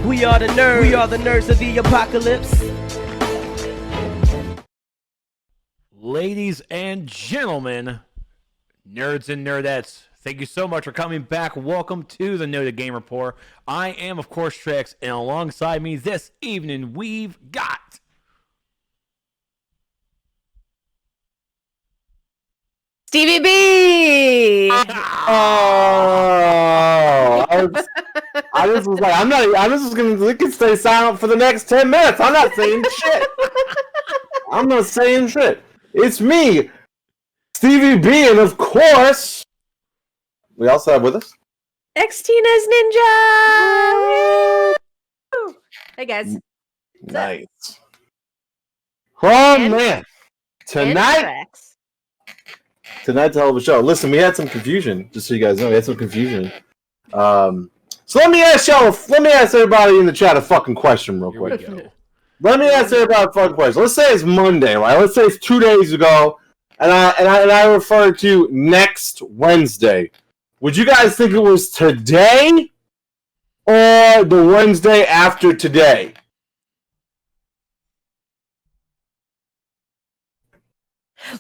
We are the nerds. We are the nerds of the apocalypse. Ladies and gentlemen, nerds and nerdettes, thank you so much for coming back. Welcome to the NotA Game Report. I am, of course, Trex, and alongside me this evening, we've got... Stevie B. I just was like, I'm just gonna stay silent for the next 10 minutes. I'm not saying shit. I'm not saying shit. It's me, Stevie B, and of course, we also have with us Xtina's Ninja. Woo! Hey guys. Nice. Oh man, tonight's a hell of a show. Listen, we had some confusion. Just so you guys know, we had some confusion. So let me ask everybody in the chat a fucking question real quick. Let me ask everybody a fucking question. Let's say it's Monday, right? Let's say it's 2 days ago, and I refer to next Wednesday. Would you guys think it was today or the Wednesday after today?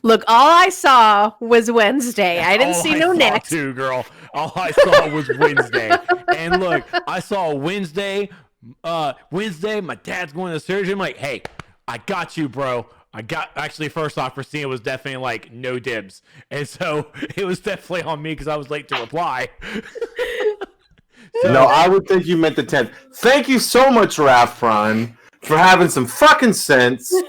Look, all I saw was Wednesday. I didn't see no next. Too, girl. All I saw was Wednesday. And look, I saw Wednesday. Wednesday, my dad's going to surgery. I'm like, hey, I got you, bro. Actually, first off, Christina was definitely like, no dibs. And so it was definitely on me because I was late to reply. No, I would think you meant the 10th. Thank you so much, Raph Prime, for having some fucking sense. He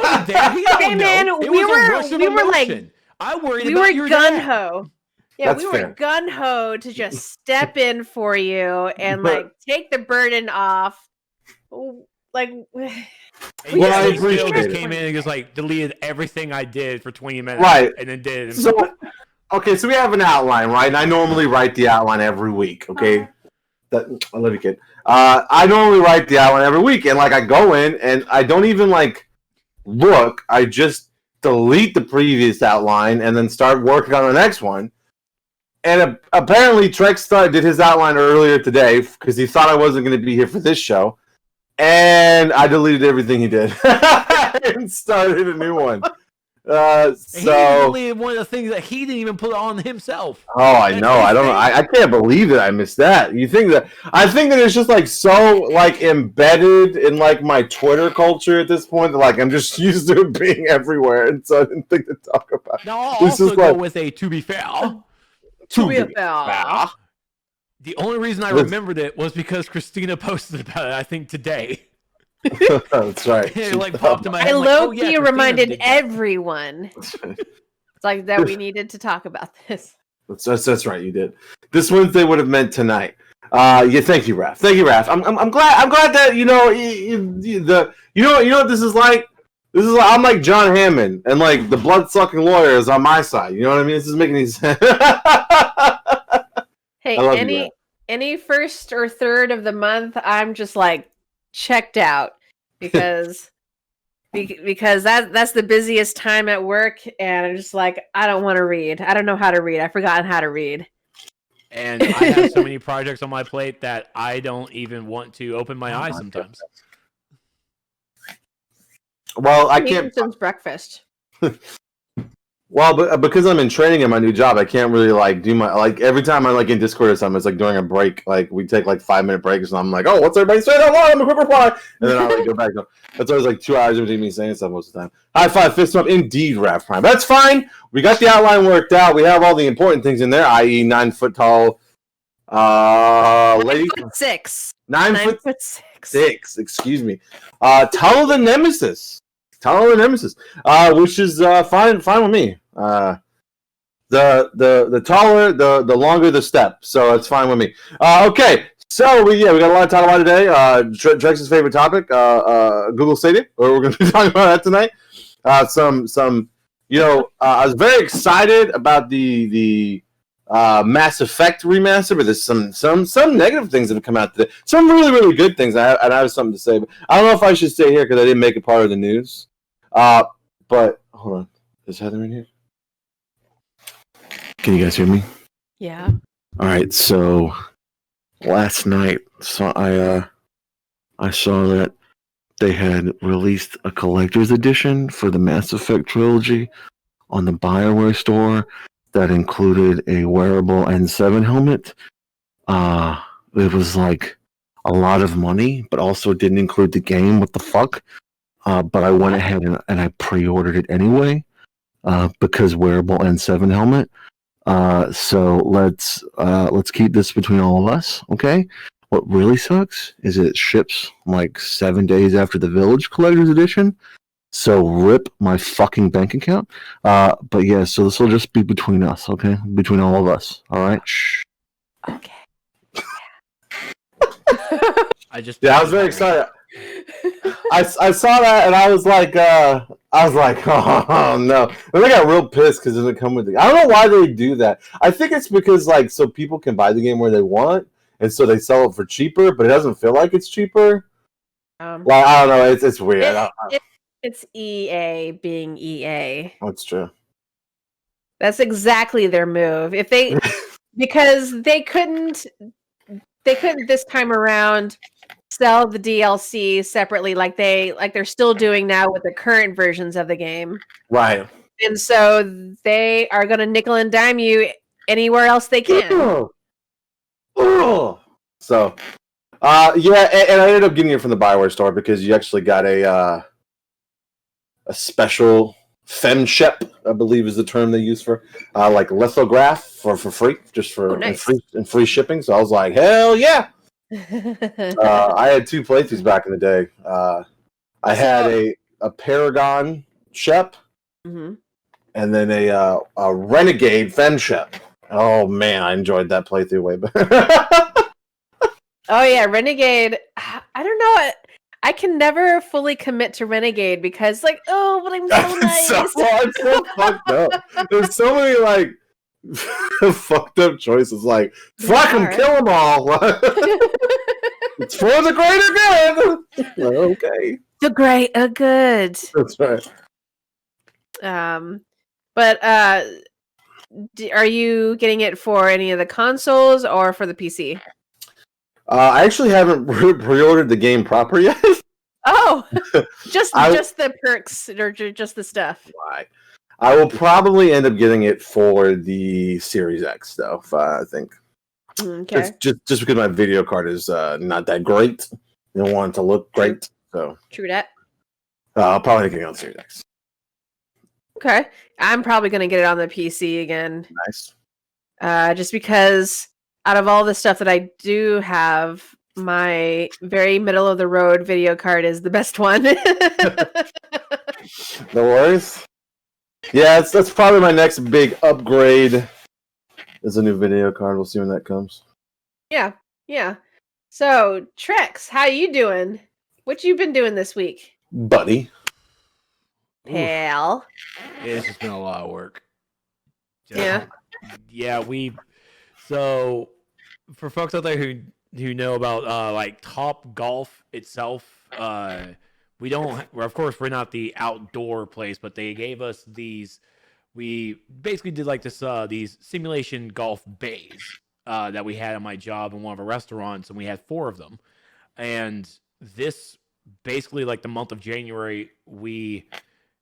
wasn't there. Hey man, we were like, I worried we about were your gun dad. ho. Yeah, That's we fair. were gun ho to just step in for you and like take the burden off. Like, And Well, I Bill appreciate just it. came in and just like deleted everything I did for 20 minutes, Right. And then did it. So, okay, so we have an outline, right? And I normally write the outline every week, okay? I love you, kid. I normally write the outline every week, and like I go in and I don't even like look. I just delete the previous outline and then start working on the next one. And apparently, Trex did his outline earlier today because he thought I wasn't going to be here for this show, and I deleted everything he did and started a new one. And he So. deleted one of the things that he didn't even put on himself. Oh, I know. I don't know. I can't believe that I missed that. I think that it's just like so like embedded in like my Twitter culture at this point that like I'm just used to it being everywhere, and so I didn't think to talk about it. Now I'll This also is go like- with a to be fair. to be fair. The only reason I remembered it was because Christina posted about it, I think today. That's right. It like popped in my head. I I'm like, low oh, key yeah, Christina reminded did that. everyone. It's like that we needed to talk about this. That's right. You did. This Wednesday would have meant tonight. Yeah. Thank you, Raph. Thank you, Raph. I'm glad that you know what this is like. This is like, I'm like John Hammond, and like the blood sucking lawyer is on my side. You know what I mean? This is making any sense. Hey, I love you, any first or third of the month, I'm just like checked out because that's the busiest time at work, and I'm just like I don't want to read. I don't know how to read. I've forgotten how to read. And I have so many projects on my plate that I don't even want to open my eyes sometimes. Well, I Eaten can't. since breakfast. Well, but because I'm in training in my new job, I can't really like do my like every time I'm like in Discord or something. It's like during a break, like we take like 5-minute breaks, and I'm like, "Oh, what's everybody saying online? I'm a quick reply," and then I like go back. That's always like 2 hours between me saying stuff most of the time. High five, fist bump, indeed, Raph Prime. That's fine. We got the outline worked out. We have all the important things in there, i.e., 9 foot tall, lady, 6. 9 foot 6. 6. Excuse me. Tell the Nemesis. Which is fine with me. The taller, the longer the step, so it's fine with me. Okay, so we got a lot to talk about today. Trex's favorite topic, Google Stadia. We're going to be talking about that tonight. I was very excited about the Mass Effect remaster, but there's some negative things that have come out today. Some really, really good things, and I have something to say. But I don't know if I should stay here because I didn't make it part of the news. But hold on, is Heather in here? Can you guys hear me? Yeah. All right, so last night, so I saw that they had released a collector's edition for the Mass Effect trilogy on the BioWare store that included a wearable N7 helmet. It was like a lot of money, but also didn't include the game. What the fuck? But I went ahead and I pre-ordered it anyway because wearable N7 helmet. So let's keep this between all of us, okay? What really sucks is it ships like 7 days after the Village Collector's Edition. So rip my fucking bank account. But yeah, so this will just be between us, okay? Between all of us. All right. Shh. Okay. I was very excited. I saw that and I was like, oh no. And I got real pissed because it doesn't come with it. I don't know why they do that. I think it's because like so people can buy the game where they want, and so they sell it for cheaper, but it doesn't feel like it's cheaper. Like I don't know, it's weird. It's EA being EA. That's true. That's exactly their move. If they because they couldn't this time around sell the DLC separately like they're still doing now with the current versions of the game. Right. And so they are going to nickel and dime you anywhere else they can. So, yeah, and I ended up getting it from the BioWare store because you actually got a special femshep, I believe is the term they use for like lithograph for free, just for nice. and free shipping. So I was like, hell yeah! I had 2 playthroughs back in the day. I had a Paragon Shep, and then a Renegade femshep. Oh man, I enjoyed that playthrough way better. Oh yeah, Renegade. I don't know. I can never fully commit to Renegade because, like, oh, but I'm so nice. It's so fucked up. There's so many like fucked up choices. Like, fuck them, kill them all. It's for the greater good. Okay. The greater good. That's right. But are you getting it for any of the consoles or for the PC? I actually haven't pre-ordered the game proper yet. Oh, just the perks or just the stuff. Right. I will probably end up getting it for the Series X, though. I think. Okay. Just because my video card is not that great, I don't want it to look great. So True that. I'll probably get it on Series X. Okay, I'm probably gonna get it on the PC again. Nice. Just because out of all the stuff that I do have, my very middle of the road video card is the best one. No worries. Yeah, that's probably my next big upgrade. Is a new video card. We'll see when that comes. Yeah. So, Trex, how you doing? What you been doing this week? Buddy. Pal. It's just been a lot of work. Yeah. Yeah, so for folks out there who know about like Top Golf itself, we don't. Well, of course, we're not the outdoor place, but they gave us these. We basically did like this these simulation golf bays that we had at my job in one of our restaurants, and we had 4 of them. And this basically, like the month of January, we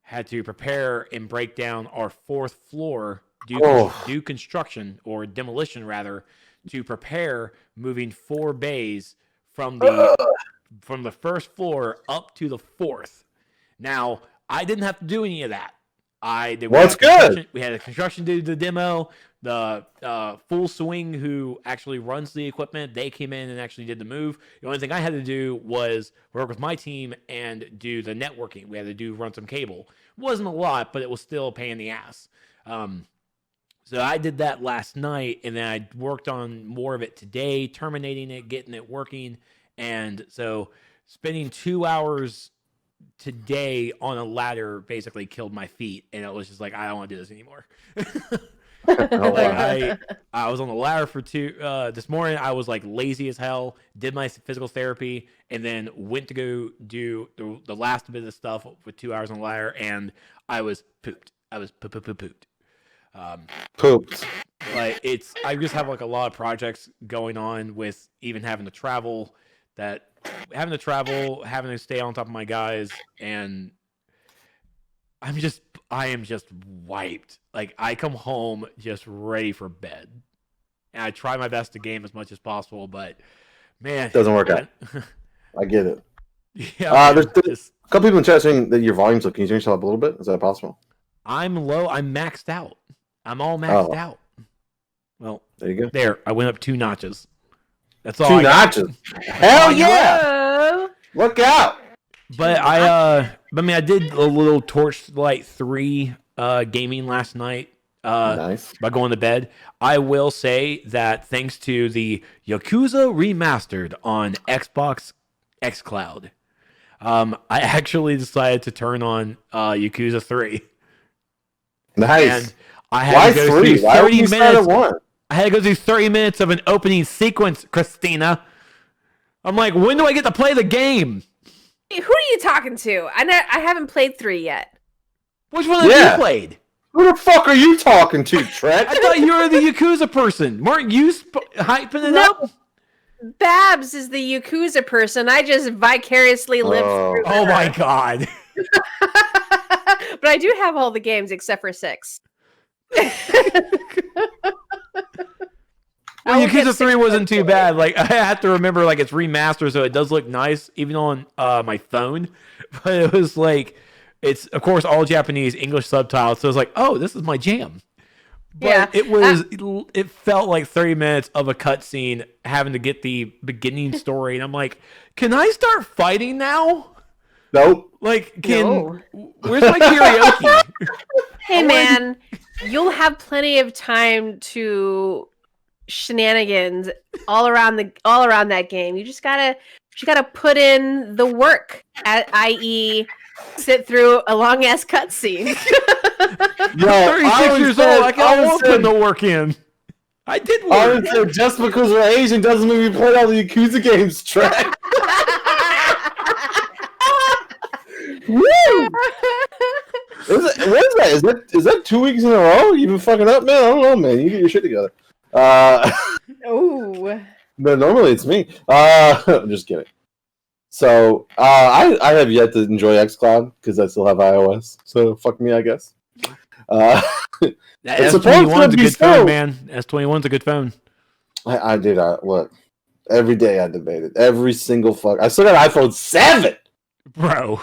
had to prepare and break down our 4th floor, do construction or demolition rather, to prepare moving 4 bays from the first floor up to the 4th. Now, I didn't have to do any of that. What's good? We had a construction do the demo. The Full Swing, who actually runs the equipment, they came in and actually did the move. The only thing I had to do was work with my team and do the networking. We had to run some cable. It wasn't a lot, but it was still a pain in the ass. So I did that last night, and then I worked on more of it today, terminating it, getting it working. And so spending 2 hours today on a ladder basically killed my feet, and it was just like, I don't want to do this anymore. I was on the ladder for 2 this morning. I was like lazy as hell, did my physical therapy, and then went to go do the last bit of stuff with 2 hours on the ladder, and I was pooped. I was pooped. Pooped. Like I just have like a lot of projects going on with even having to travel, having to stay on top of my guys, and I am just wiped. Like I come home just ready for bed, and I try my best to game as much as possible, but man, Doesn't work out. I get it. Yeah, there's a couple people in chat saying that your volume's low. Can you turn yourself up a little bit? Is that possible? I'm low. I'm maxed out. I'm all maxed out. Well, there you go. There, I went up 2 notches. That's all. 2 notches. Hell yeah! Look out! But I did a little Torchlight 3 gaming last night. Nice. By going to bed. I will say that thanks to the Yakuza Remastered on Xbox xCloud, I actually decided to turn on Yakuza 3. Nice. And I had to go through 30 minutes. I had to go through 30 minutes of an opening sequence, Xtina. I'm like, when do I get to play the game? Hey, who are you talking to? I haven't played 3 yet. Which one have you played? Who the fuck are you talking to, Trex? I thought you were the Yakuza person. Weren't you hyping it up? Babs is the Yakuza person. I just vicariously live through her. Oh my god. But I do have all the games except for 6. Well, Yakuza 3 wasn't too bad. Like I have to remember, like it's remastered, so it does look nice, even on my phone. But it was like, it's of course all Japanese, English subtitles. So it's like, oh, this is my jam. But it felt like 30 minutes of a cutscene having to get the beginning story, and I'm like, can I start fighting now? Nope. Like, where's my karaoke? Hey man, you'll have plenty of time to shenanigans all around that game. You gotta put in the work, i.e., sit through a long ass cutscene. You're 36 years old. I can't put the work in. I did work. Just because we're Asian doesn't mean we play all the Yakuza games, Trex. Woo! What is that? Is that 2 weeks in a row? You've been fucking up, man. I don't know, man. You get your shit together. Oh. No, normally it's me. I'm just kidding. So I have yet to enjoy xCloud because I still have iOS. So fuck me, I guess. S21's a good phone, man. S21's a good phone. I did. Look, every day I debate it. Every single fuck. I still got an iPhone 7. Bro.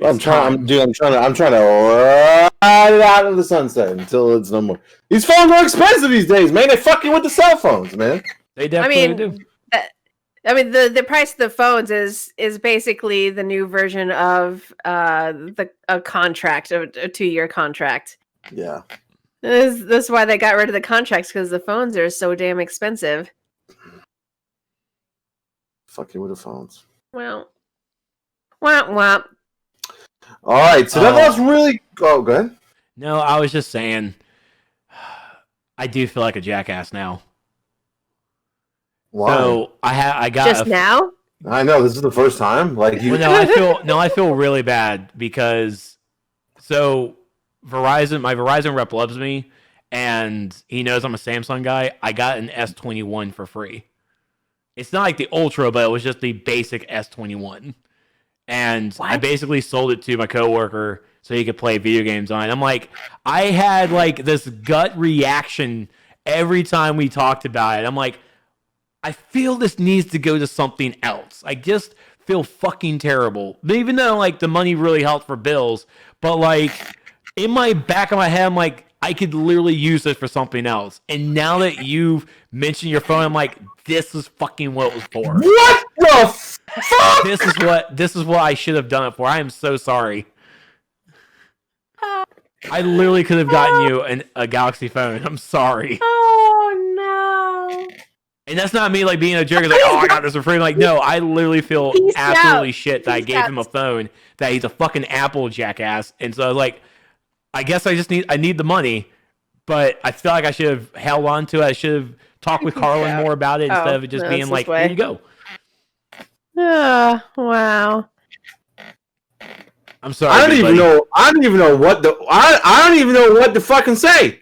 I'm trying to ride it out of the sunset until it's no more. These phones are expensive these days, man. They fucking with the cell phones, man. They definitely do. The price of the phones is basically the new version of a contract, a 2-year contract. Yeah. That's why they got rid of the contracts, because the phones are so damn expensive. Fuck you with the phones. Well, womp. All right, so that was really. Oh, go ahead. No, I was just saying. I do feel like a jackass now. Why? So I got just now. I know this is the first time. Like you. Well, I feel really bad because my Verizon rep loves me, and he knows I'm a Samsung guy. I got an S21 for free. It's not like the Ultra, but it was just the basic S21. And what? I basically sold it to my coworker so he could play video games on it. I'm like, I had like this gut reaction every time we talked about it. I'm like, I feel this needs to go to something else. I just feel fucking terrible. Even though like the money really helped for bills, but like in my back of my head, I'm like, I could literally use this for something else. And now that you've mentioned your phone, I'm like, this is fucking what it was for. What the fuck? This is what I should have done it for. I am so sorry. I literally could have gotten you a Galaxy phone. I'm sorry. Oh no. And that's not me like being a jerk. It's like, oh, I got this for free. I'm like, no, I literally feel absolutely shit that I gave him a phone, that he's a fucking Apple jackass. And so I was like, I guess I need the money, but I feel like I should have held on to it. I should have talked with Carlin more about it instead of it just being like, here you go. Wow. I'm sorry. I don't even know. I don't even know what the. I don't even know what to fucking say.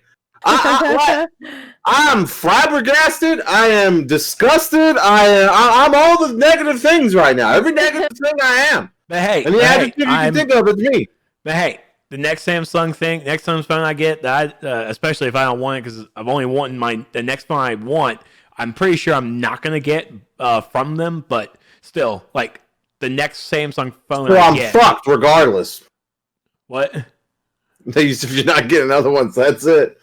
I'm flabbergasted. I am disgusted. I'm all the negative things right now. Every negative thing I am. But hey, and the adjective you can think of is me. But hey, the next Samsung phone I get, that especially if I don't want it because I'm only wanting the next phone I want. I'm pretty sure I'm not gonna get from them, but still, like the next Samsung phone. Well, I'm fucked regardless. What? If you're not getting other ones, that's it.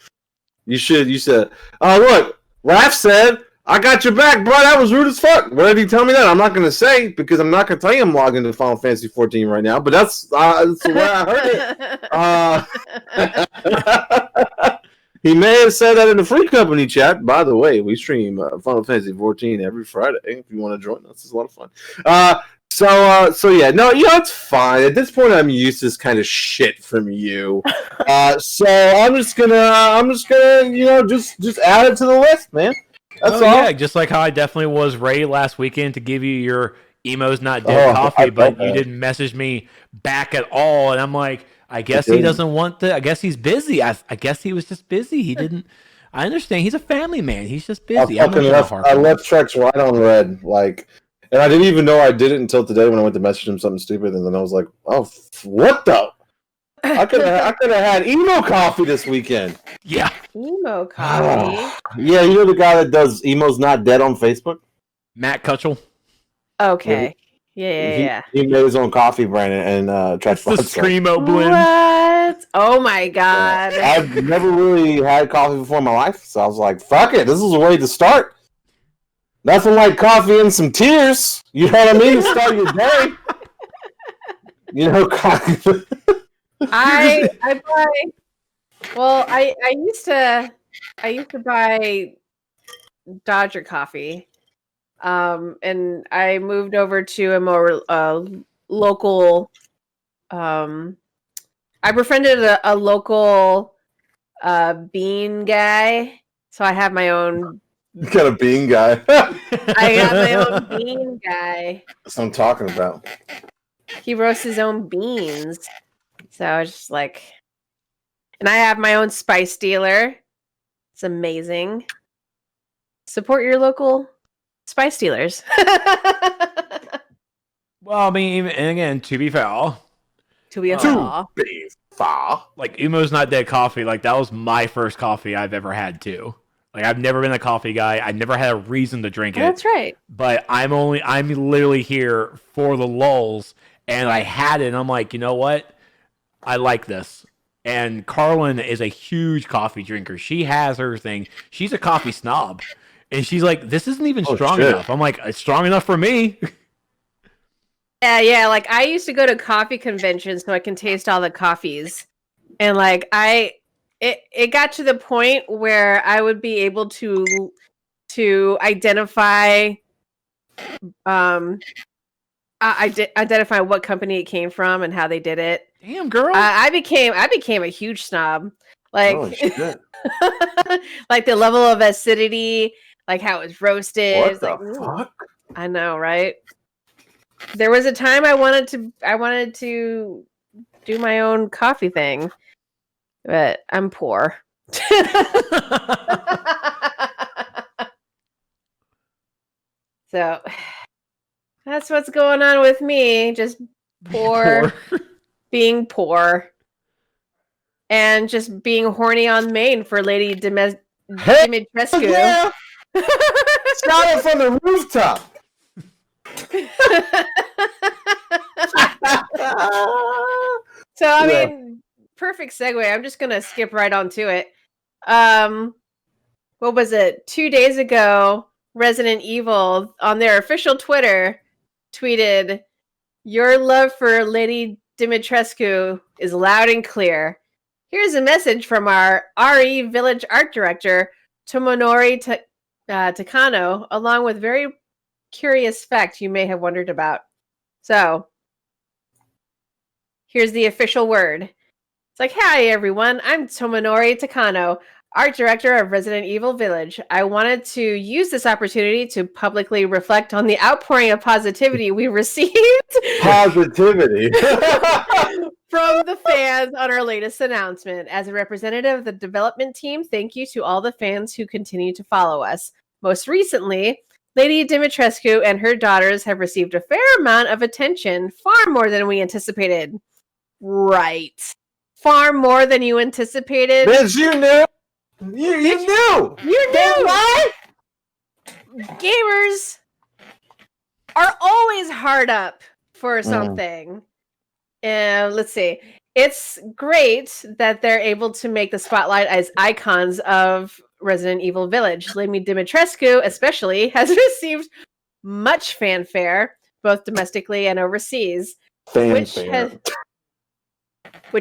You said, oh, look, Raph said, I got your back, bro. That was rude as fuck. Where did he tell me that? I'm not going to say because I'm not going to tell you I'm logged into Final Fantasy 14 right now, but that's the way I heard it. He may have said that in the Free Company chat. By the way, we stream Final Fantasy 14 every Friday. If you want to join us, it's a lot of fun. So yeah, no, it's fine. At this point, I'm used to this kind of shit from you. So I'm just gonna, just add it to the list, man. That's all. Yeah, just like how I definitely was ready last weekend to give you your Emo's Not Dead coffee, but you didn't message me back at all, and I'm like, I guess he doesn't want to. I guess he's busy. I guess he was just busy. He didn't. I understand. He's a family man. He's just busy. I left Trex right on red, like. And I didn't even know I did it until today when I went to message him something stupid, and then I was like, "Oh, what the? I could have had emo coffee this weekend." Yeah, emo coffee. Yeah, you know the guy that does Emo's Not Dead on Facebook, Matt Cutchell. Okay, yeah. He made his own coffee brand and tried to the Screamo blend. What? Oh my god! I've never really had coffee before in my life, so I was like, "Fuck it, this is a way to start." Nothing like coffee and some tears. You know what I mean? Start your day. Coffee. I used to buy Dodger coffee, and I moved over to a more local. I befriended a local bean guy, so I have my own. You got a bean guy. I got my own bean guy. That's what I'm talking about. He roasts his own beans. So I was just like... And I have my own spice dealer. It's amazing. Support your local spice dealers. Well, I mean, and again, to be fair. Like, Emo's Not Dead coffee, like, that was my first coffee I've ever had, too. Like, I've never been a coffee guy. I never had a reason to drink it. That's right. But I'm literally here for the lulz, and I had it, and I'm like, you know what? I like this. And Carlin is a huge coffee drinker. She has her thing. She's a coffee snob. And she's like, this isn't even strong enough. I'm like, it's strong enough for me. Yeah. Like, I used to go to coffee conventions so I can taste all the coffees. And, like, It got to the point where I would be able to identify identify what company it came from and how they did it. Damn, girl! I became a huge snob. Like, like the level of acidity, like how it was roasted. What the fuck? I know, right? There was a time I wanted to do my own coffee thing. But I'm poor. So that's what's going on with me. Just poor. Being poor. And just being horny on Maine for Lady Dimitrescu. Yeah. Shout it from the rooftop. So, I mean... Perfect segue. I'm just gonna skip right on to it. What was it? 2 days ago, Resident Evil on their official Twitter tweeted, "Your love for Lady Dimitrescu is loud and clear. Here's a message from our RE Village art director, Tomonori Takano, along with very curious fact you may have wondered about." So, here's the official word. It's like, "Hi everyone, I'm Tomonori Takano, art director of Resident Evil Village. I wanted to use this opportunity to publicly reflect on the outpouring of positivity we received." Positivity. from the fans on our latest announcement. As a representative of the development team, thank you to all the fans who continue to follow us. Most recently, Lady Dimitrescu and her daughters have received a fair amount of attention, far more than we anticipated. Right. Far more than you anticipated. Bitch, you knew. You knew. You knew, right? Gamers are always hard up for something. Let's see. It's great that they're able to make the spotlight as icons of Resident Evil Village. Lady Dimitrescu, especially, has received much fanfare, both domestically and overseas, which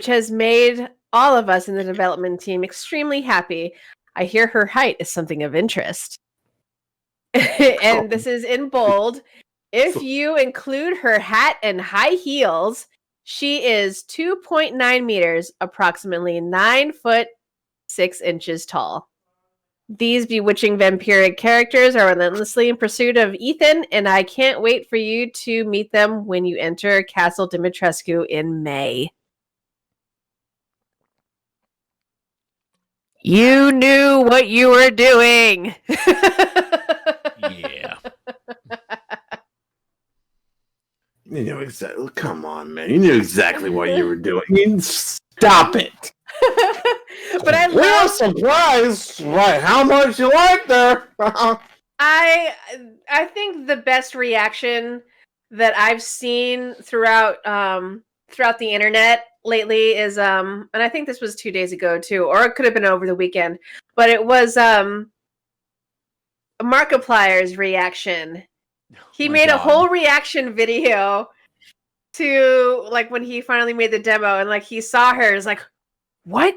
has made all of us in the development team extremely happy. I hear her height is something of interest. And this is in bold. If you include her hat and high heels, she is 2.9 meters, approximately 9 foot 6 inches tall. These bewitching vampiric characters are relentlessly in pursuit of Ethan, and I can't wait for you to meet them when you enter Castle Dimitrescu in May. You knew what you were doing. Yeah. You knew exactly. Come on, man. You knew exactly what you were doing. Stop it. But I We're love surprised by how much you liked her. I think the best reaction that I've seen throughout the internet lately is and I think this was 2 days ago too, or it could have been over the weekend, but it was Markiplier's reaction. He made a whole reaction video to like when he finally made the demo, and like he saw her, is like, what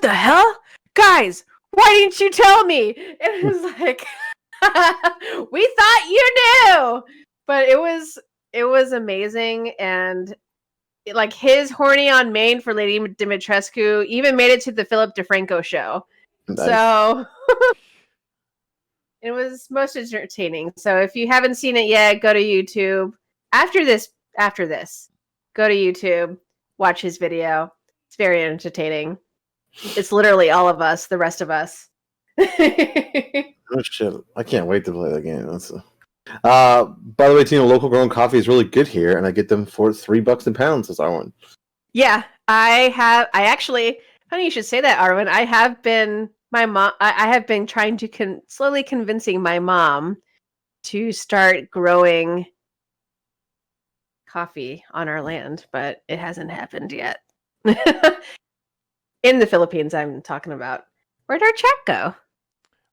the hell, guys, why didn't you tell me? And it was like, we thought you knew. But it was amazing, and like his horny on main for Lady Dimitrescu even made it to the Philip DeFranco show. Nice. So it was most entertaining. So if you haven't seen it yet, go to YouTube. After this, go to YouTube, watch his video. It's very entertaining. It's literally all of us, the rest of us. Oh shit! I can't wait to play that game. By the way, Tina, local grown coffee is really good here, and I get them for $3 a pound. Says Arwen. Yeah, I actually. Funny you should say that, Arwen. I have been trying to slowly convincing my mom to start growing coffee on our land, but it hasn't happened yet. In the Philippines, I'm talking about. Where'd our chat go?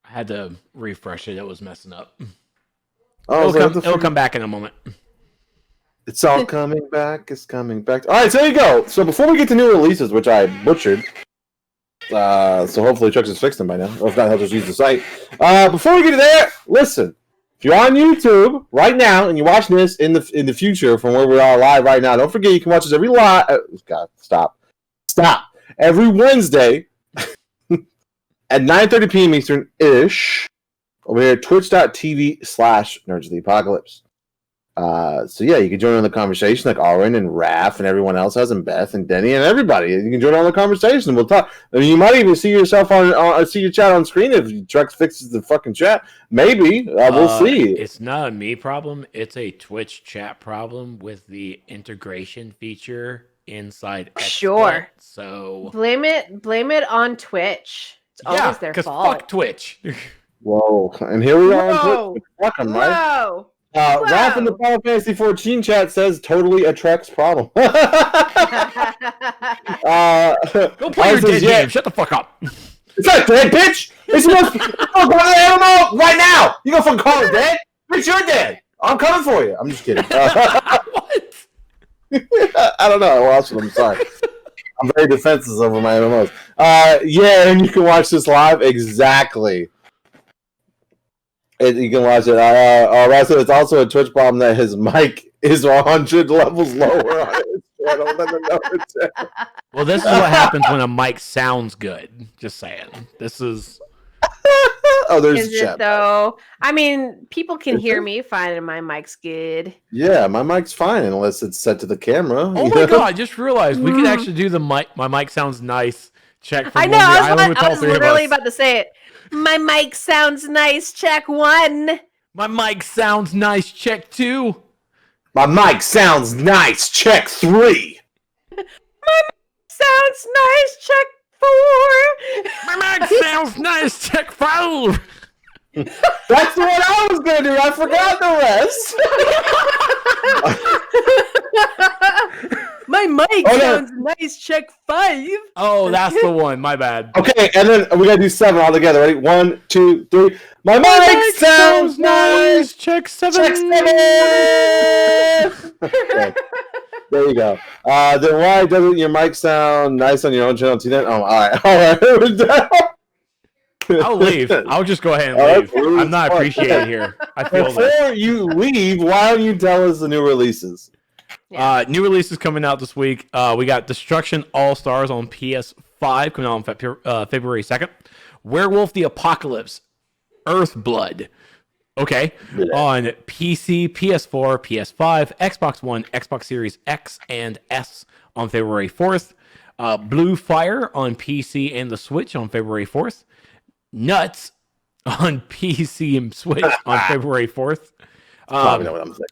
I had to refresh it. It was messing up. Oh, it'll come back in a moment. It's all coming back. It's coming back. All right, so there you go. So before we get to new releases, which I butchered, so hopefully Trex has fixed them by now, or if not, he'll just use the site. Before we get to there, listen. If you're on YouTube right now and you're watching this in the future from where we are live right now, don't forget you can watch us every live. God, stop. Every Wednesday at 9:30 p.m. Eastern-ish over here at twitch.tv/Nerds of the Apocalypse. So yeah, you can join on the conversation like Arwen and Raph and everyone else has, and Beth and Denny and everybody. You can join on the conversation. We'll talk. I mean, you might even see yourself see your chat on screen if Trex fixes the fucking chat. Maybe we'll see. It's not a me problem. It's a Twitch chat problem with the integration feature inside. Sure. So blame it on Twitch. It's always their fault. Fuck Twitch. Whoa! And here we are on Twitch. Fuck them, right? Raph in the Final Fantasy 14 chat says totally a Trex problem. Go play your dead game. Shut the fuck up. It's not dead, bitch. It's supposed to go to the MMO right now. You gonna fucking call it dead? Bitch, you're dead. I'm coming for you. I'm just kidding. What? I don't know. I watched them. I'm sorry. I'm very defensive over my MMOs. Yeah, and you can watch this live. Exactly. You can watch it. Right, so it's also a Twitch problem that his mic is 100 levels lower on his channel. Well, this is what happens when a mic sounds good. Just saying. This is... there's Is the it chat. though? I mean, people can Is hear it? me fine and my mic's good. Yeah, my mic's fine unless it's set to the camera. Oh my god! I just realized we could actually do the mic. My mic sounds nice. Check from I know. Lonely I Island with was, all I was three of literally us. about to say it. My mic sounds nice. Check 1. My mic sounds nice. Check 2. My mic sounds nice. Check 3. Sounds nice. Check 4. My mic sounds nice. Check 5. That's what I was gonna do. I forgot the rest. My mic Oh, no. sounds nice. Check 5. Oh, that's the one. My bad. Okay, and then we gotta do 7 all together. Ready? 1, 2, 3. My mic sounds nice. Check 7. Check 7. Okay. There you go. Then why doesn't your mic sound nice on your own channel? Oh, all right. I'll leave. I'll just go ahead and Oh, leave. I'm not appreciated here. I feel that. Before you leave, why don't you tell us the new releases? New releases coming out this week. We got Destruction All Stars on PS5 coming out on February 2nd. Werewolf the Apocalypse, Earthblood. Okay. Yeah. On PC, PS4, PS5, Xbox One, Xbox Series X and S on February 4th. Blue Fire on PC and the Switch on February 4th. Nuts on PC and Switch on February 4th. Probably know what I'm saying.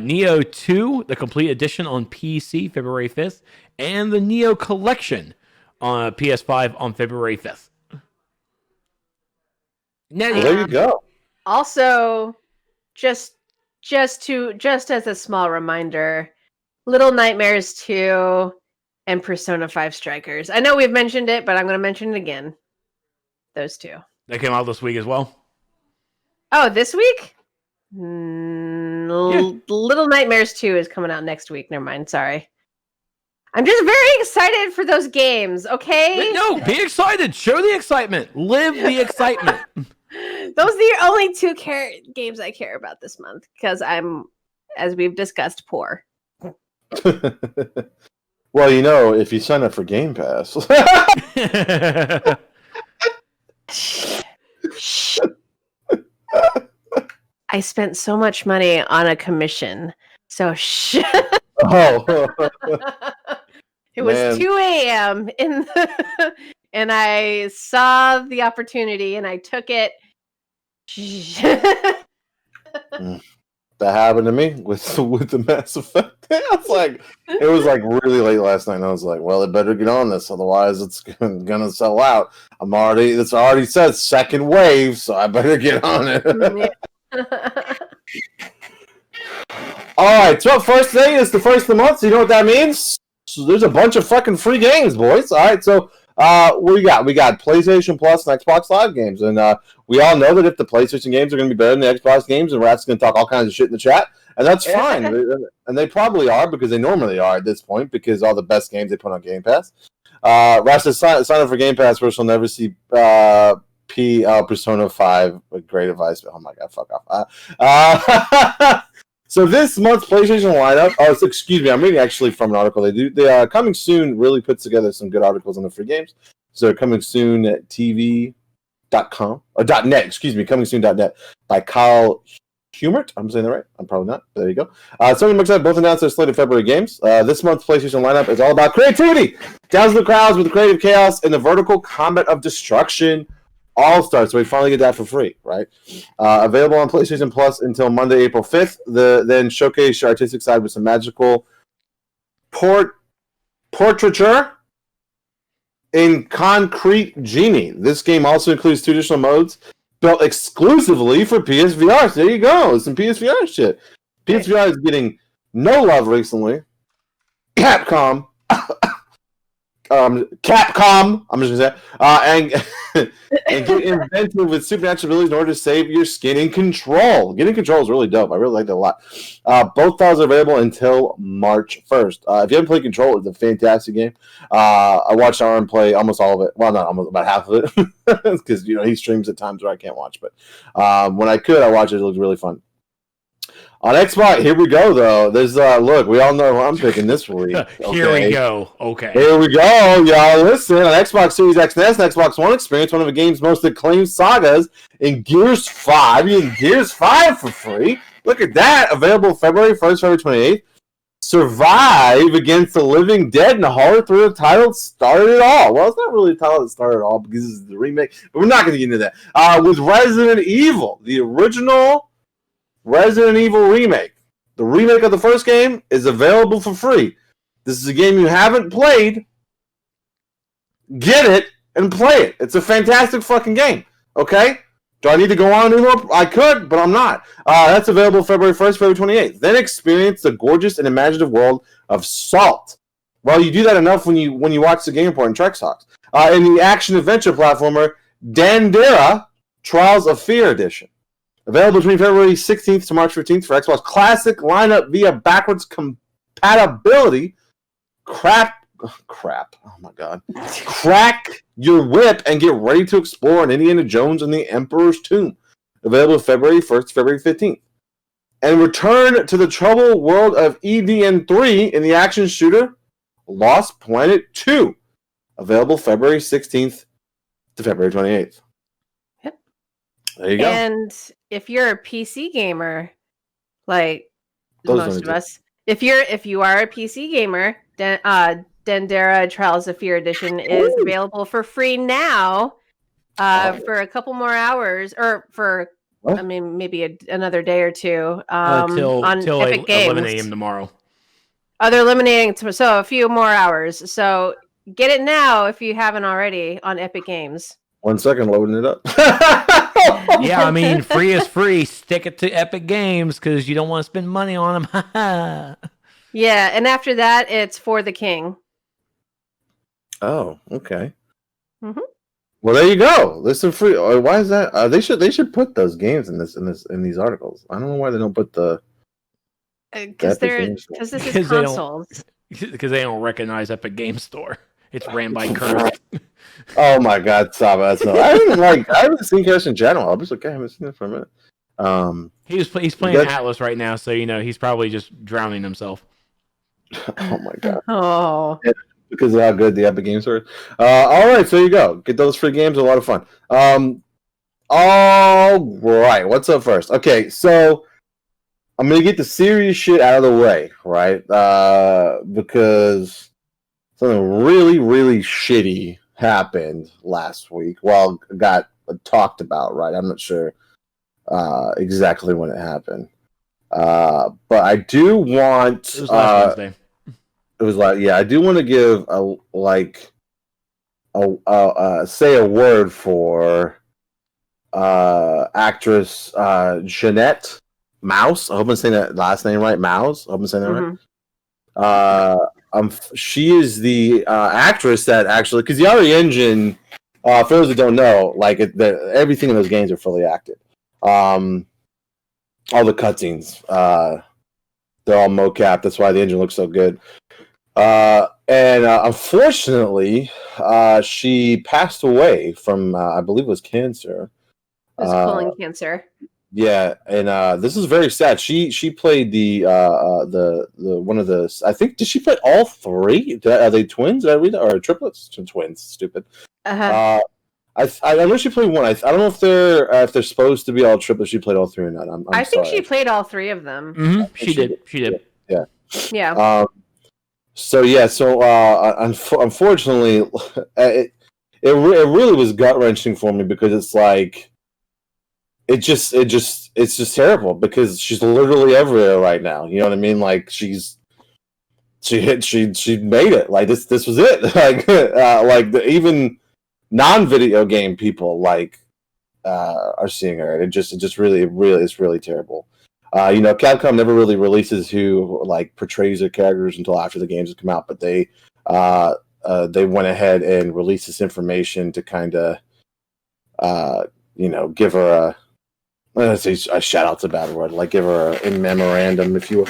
Neo 2, the complete edition on PC, February 5th, and the Neo Collection on PS5 on February 5th. Now, Well, there you go. Also, just as a small reminder, Little Nightmares 2 and Persona 5 Strikers. I know we've mentioned it, but I'm going to mention it again. Those 2. They came out this week as well. Oh, this week? Little Nightmares 2 is coming out next week. Never mind. Sorry. I'm just very excited for those games, okay? No, be excited. Show the excitement. Live the excitement. Those are the only 2 games I care about this month because I'm, as we've discussed, poor. Well, if you sign up for Game Pass. I spent so much money on a commission. So Oh. It was Man. 2 a.m. and I saw the opportunity and I took it. That happened to me with the Mass Effect. It was like really late last night, and I was like, "Well, it better get on this, otherwise it's gonna sell out." It's already says second wave, so I better get on it. All right, so first thing is the first of the month. So you know what that means? So there's a bunch of fucking free games, boys. All right, so what we got? We got PlayStation Plus and Xbox Live games, and we all know that if the PlayStation games are going to be better than the Xbox games, and Rat's going to talk all kinds of shit in the chat, and that's fine. And they probably are because they normally are at this point because all the best games they put on Game Pass. Rat says sign up for Game Pass, first you'll never see Persona 5. Great advice. Oh my god, fuck off. So this month's PlayStation lineup. Excuse me, I'm reading actually from an article. They Coming Soon really puts together some good articles on the free games. So Coming Soon at TV.com or .net. Excuse me, ComingSoon.net by Kyle Humert. I'm saying that right? I'm probably not. But there you go. Sony and Microsoft both announced their slate of February games. This month's PlayStation lineup is all about creativity, dazzle the crowds with creative chaos, and the vertical combat of destruction. All Stars, so we finally get that for free, right? Available on PlayStation Plus until Monday, April 5th. Then showcase your artistic side with some magical portraiture in Concrete Genie. This game also includes 2 additional modes built exclusively for PSVR. So there you go, some PSVR shit. PSVR is getting no love recently. Capcom. Capcom, I'm just gonna say, and get inventive with supernatural abilities in order to save your skin in control. Getting control is really dope. I really like that a lot. Both files are available until March 1st. If you haven't played Control, it's a fantastic game. I watched Aaron play almost all of it. Well, not almost, about half of it, because he streams at times where I can't watch. But when I could, I watched it. It looked really fun. On Xbox, here we go though. There's look, we all know who I'm picking this week. Okay. Here we go. Okay. Here we go, y'all. Listen, on Xbox Series X and S and Xbox One, experience one of the game's most acclaimed sagas in Gears 5. You get Gears 5 for free. Look at that. Available February 1st, February 28th. Survive against the living dead in a horror thriller title started it all. Well, it's not really a title that started it all because this is the remake, but we're not going to get into that. With Resident Evil, the original Resident Evil remake. The remake of the first game is available for free. This is a game you haven't played. Get it and play it. It's a fantastic fucking game. Okay? Do I need to go on anymore? I could, but I'm not. That's available February 1st, February 28th. Then experience the gorgeous and imaginative world of Salt. Well, you do that enough when you watch the Game Report and Trex Talks. In the action-adventure platformer, Dandara Trials of Fear Edition. Available between February 16th to March 15th for Xbox Classic lineup via backwards compatibility. Crap. Oh my god. Crack your whip and get ready to explore an Indiana Jones and the Emperor's Tomb. Available February 1st, February 15th. And return to the troubled world of EDN3 in the action shooter Lost Planet 2. Available February 16th to February 28th. Yep. There you go. And if you're a PC gamer, like Those most of us, if you are a PC gamer, Dandara Trials of Fear Edition is available for free now for a couple more hours, or for What? I mean maybe another day or two Till on Epic Games. eliminate him tomorrow. Oh, they're eliminating so a few more hours. So get it now if you haven't already on Epic Games. 1 second, loading it up. Yeah, I mean, free is free. Stick it to Epic Games because you don't want to spend money on them. Yeah, and after that, it's For the King. Oh, okay. Mm-hmm. Well, there you go. Listen, free. Why is that? They should put those games in these articles. I don't know why they don't put the Because this is consoles. Because they don't recognize Epic Game Store. It's ran by Kurt. Oh my god, stop it! I haven't seen Curse in general. I was like, I haven't seen it for a minute. He's playing Atlas right now, so he's probably just drowning himself. Oh my god. Oh. Yeah, because of how good the Epic Games are. All right, so you go. Get those free games. A lot of fun. All right, what's up first? Okay, so I'm gonna get the serious shit out of the way, right? Because something really, really shitty happened last week. Well, got talked about, right? I'm not sure exactly when it happened. But I do want... It was last Wednesday. It was I do want to give say a word for actress Jeanette Maus. I hope I'm saying that last name right. Maus. I hope I'm saying that right. She is the actress that actually, because the RE Engine, for those that don't know, everything in those games are fully acted. All the cutscenes, they're all mocap. That's why the engine looks so good. And unfortunately, she passed away from, I believe it was cancer. It was colon cancer. Yeah, and this is very sad. She played the one of the, I think, did she play all three? Are they twins? Did I read that? Or triplets? Twins. Stupid. Uh-huh. I know she played one. I don't know if they're supposed to be all triplets. She played all three or not. I think she played all three of them. Mm-hmm. She did. Yeah. Yeah. So unfortunately, it really was gut wrenching for me because it's like, it's just terrible because she's literally everywhere right now. You know what I mean? Like she made it. Like this was it. Even non-video game people are seeing her, and it just really is really terrible. Capcom never really releases who portrays their characters until after the games have come out, but they went ahead and released this information to kind of give her let's say a shout out's a bad word, give her a memorandum, if you will.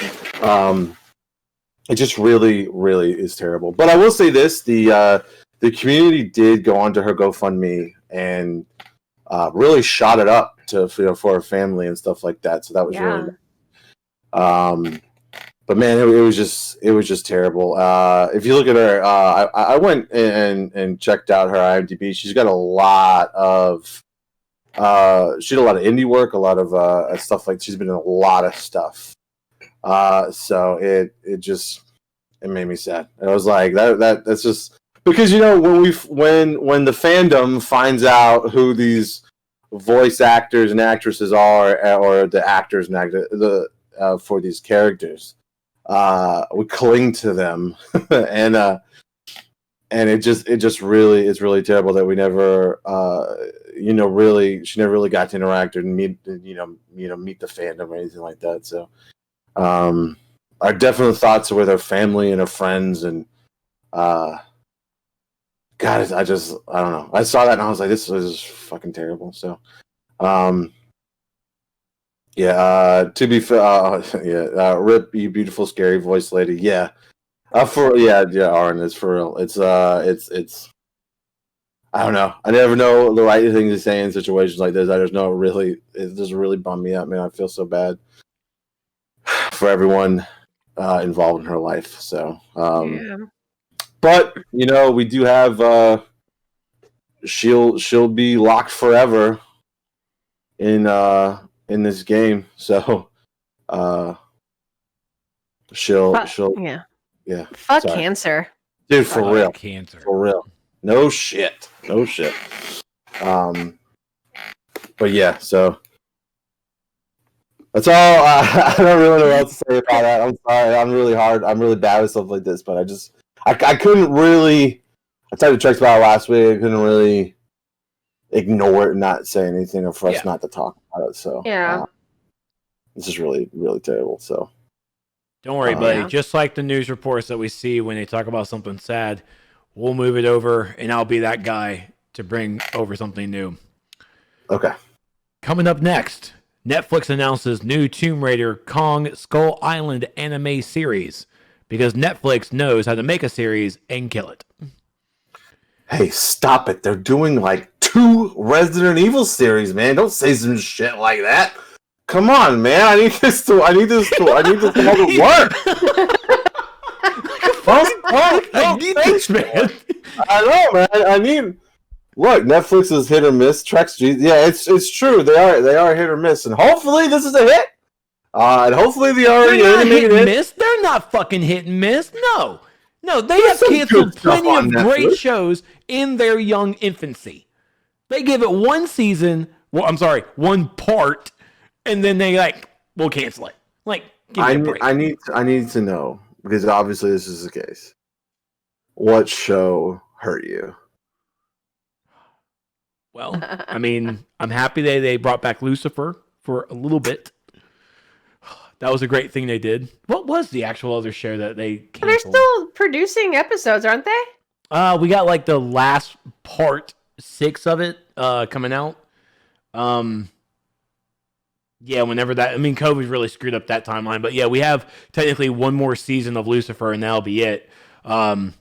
It just really, really is terrible. But I will say this: the community did go onto her GoFundMe and really shot it up for her family and stuff like that. So that was really nice. But man, it was just terrible. If you look at her, I went and checked out her IMDb. She's got a lot of she did a lot of indie work, a lot of stuff she's been in a lot of stuff. So it made me sad. I was like that's just because when the fandom finds out who these voice actors and actresses are, or the actors and actors for these characters. We cling to them, and it's really terrible that we never, she never really got to interact and meet the fandom or anything like that. So, our definite thoughts are with her family and her friends, and God, I don't know. I saw that and I was like, this is fucking terrible. So, to be fair, rip, you beautiful, scary voice lady. Yeah, Aaron, it's for real. It's I don't know. I never know the right thing to say in situations like this. I just know it just really bummed me out, man. I feel so bad for everyone involved in her life. So, but we do have she'll be locked forever in this game, so she'll fuck cancer, dude, for real, cancer, for real, no shit. But yeah, so that's all. I don't really know what else to say about that. I'm sorry, I'm really bad with stuff like this, but I couldn't really. I tried to Trex about it last week. I couldn't really ignore it and not say anything, or for us not to talk about it. So this is really, really terrible. So don't worry, buddy. Just like the news reports that we see when they talk about something sad, we'll move it over, and I'll be that guy to bring over something new. Okay. Coming up next, Netflix announces new Tomb Raider Kong Skull Island anime series because Netflix knows how to make a series and kill it. Hey, stop it. They're doing like 2 Resident Evil series, man. Don't say some shit like that. Come on, man. I need this to all to work. I need this, man. I know, man. Look, Netflix is hit or miss. Trex, it's true. They are hit or miss, and hopefully this is a hit. And hopefully they already hit and miss. They're not fucking hit and miss. No, they have canceled plenty of great shows in their young infancy. They give it 1 season. Well, I'm sorry, 1 part, and then we'll cancel it. Give me a break. I need to know, because obviously this is the case. What show hurt you? Well, I mean, I'm happy they brought back Lucifer for a little bit. That was a great thing they did. What was the actual other show that they canceled? They're still producing episodes, aren't they? We got the last part 6 of it coming out. Whenever that. I mean, COVID really screwed up that timeline, but we have technically 1 more season of Lucifer, and that'll be it. I mean,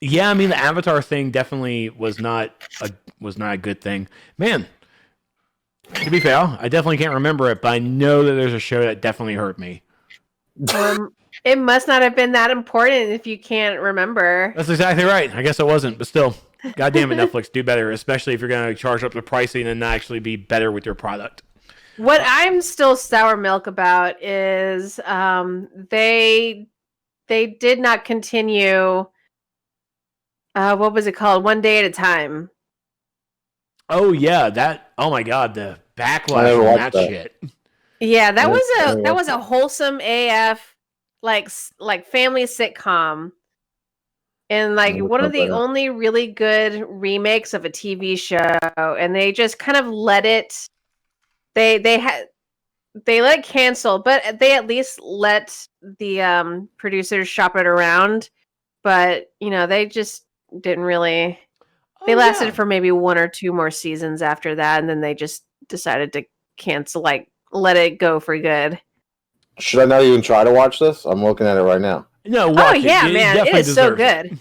the Avatar thing definitely was not a good thing, man. To be fair, I definitely can't remember it, but I know that there's a show that definitely hurt me. It must not have been that important if you can't remember. That's exactly right. I guess it wasn't, but still, goddamn it, Netflix, do better, especially if you're going to charge up the pricing and not actually be better with your product. What I'm still sour milk about is they did not continue. What was it called? One Day at a Time. Oh yeah, that. Oh my god, the backlash on that shit. Yeah, that was a wholesome AF like family sitcom, and one of the only really good remakes of a TV show. And they just kind of let it. They let it cancel, but they at least let the producers shop it around. But they just didn't really. They lasted for maybe 1 or 2 more seasons after that, and then they just decided to cancel, let it go for good. Should I not even try to watch this? I'm looking at it right now. No, watch it. Man, it is so good.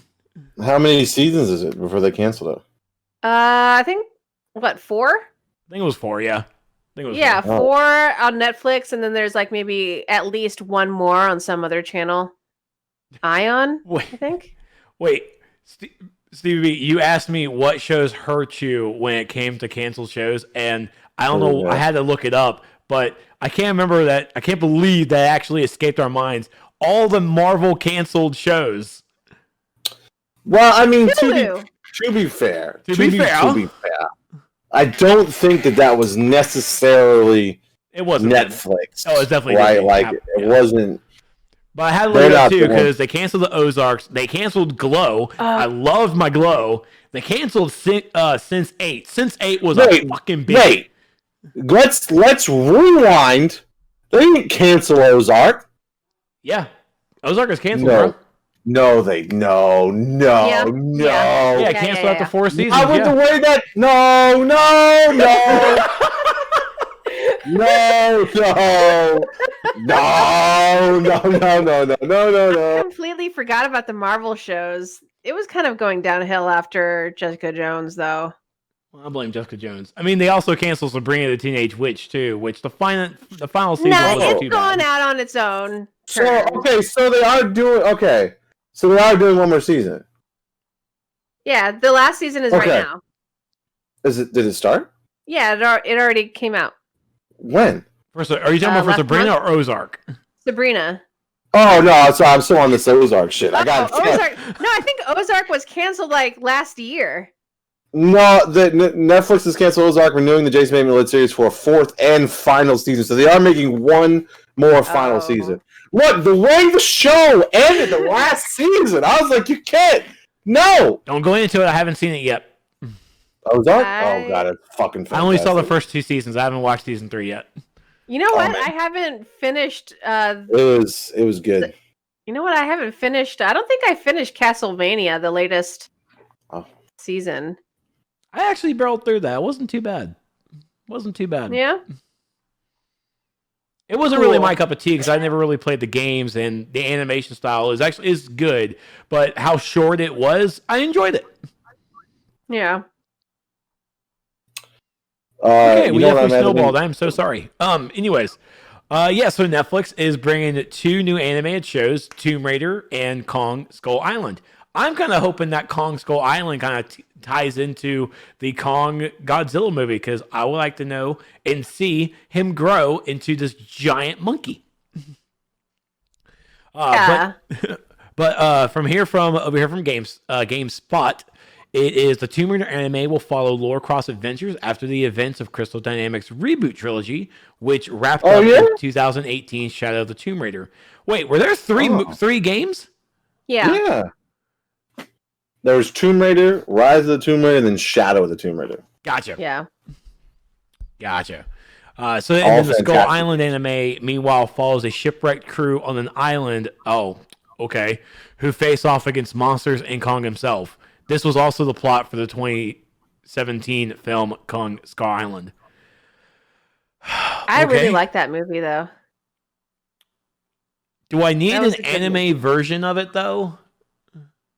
How many seasons is it before they canceled it? I think 4? I think it was 4. Yeah, think it was Yeah, four. 4 on Netflix, and then there's like maybe at least one more on some other channel. Ion, I think. Wait, Stevie B, you asked me what shows hurt you when it came to canceled shows, and I don't know. Yeah. I had to look it up, but I can't remember that. I can't believe that actually escaped our minds. All the Marvel canceled shows. Well, I mean, Hulu. to be fair, To be fair, I don't think that was necessarily it wasn't Netflix. Oh, it's definitely right. Disney. Like it wasn't. But I had to They're look it up not too the one. because they canceled the Ozarks. They canceled Glow. I loved my Glow. They canceled Since 8. Since 8 was a fucking big. Wait, let's rewind. They didn't cancel Ozark. Yeah, Ozark is canceled, No. bro. No, no. Yeah, canceled after 4 seasons. I would the way that no. I completely forgot about the Marvel shows. It was kind of going downhill after Jessica Jones, though. Well, I blame Jessica Jones. I mean, they also canceled Sabrina the Teenage Witch too, which the final season No, wasn't it's too gone bad. out on its own. So terms. so they are doing one more season. Yeah, the last season is right now. Did it start? Yeah, it already came out. When? Are you talking about for last Sabrina month? or Ozark? Sabrina. Oh no, I'm still on this Ozark shit. I got Ozark. No, I think Ozark was canceled like last year. No, Netflix has canceled Ozark, renewing the Jason Bateman-led series for a 4th and final season. So they are making one more final season. Look, the way the show ended the last season, I was like, you can't. No. Don't go into it. I haven't seen it yet. Ozark? Oh god, it's fucking fantastic. I only saw the first 2 seasons. I haven't watched season 3 yet. You know what? man. I haven't finished. It was good. You know what? I haven't finished. I don't think I finished Castlevania, the latest season. I actually barreled through that. It wasn't too bad. Yeah. It wasn't really my cup of tea because I never really played the games, and the animation style is good. But how short it was, I enjoyed it. Yeah. Okay, we definitely snowballed. snowballed. I'm so sorry. Anyways, so Netflix is bringing 2 new animated shows, Tomb Raider and Kong Skull Island. I'm kind of hoping that Kong Skull Island kind of ties into the Kong Godzilla movie because I would like to know and see him grow into this giant monkey. Yeah. But over here from GameSpot, it is the Tomb Raider anime will follow Lara Croft's adventures after the events of Crystal Dynamics' reboot trilogy, which wrapped up in 2018 Shadow of the Tomb Raider. Wait, were there three games? Yeah. There was Tomb Raider, Rise of the Tomb Raider, and then Shadow of the Tomb Raider. Gotcha. Yeah. Gotcha. So and then the Skull Island anime, meanwhile, follows a shipwrecked crew on an island. Oh, okay. Who face off against monsters and Kong himself. This was also the plot for the 2017 film Kong Skull Island. I really like that movie, though. Do I need That was an a good anime version of it, though?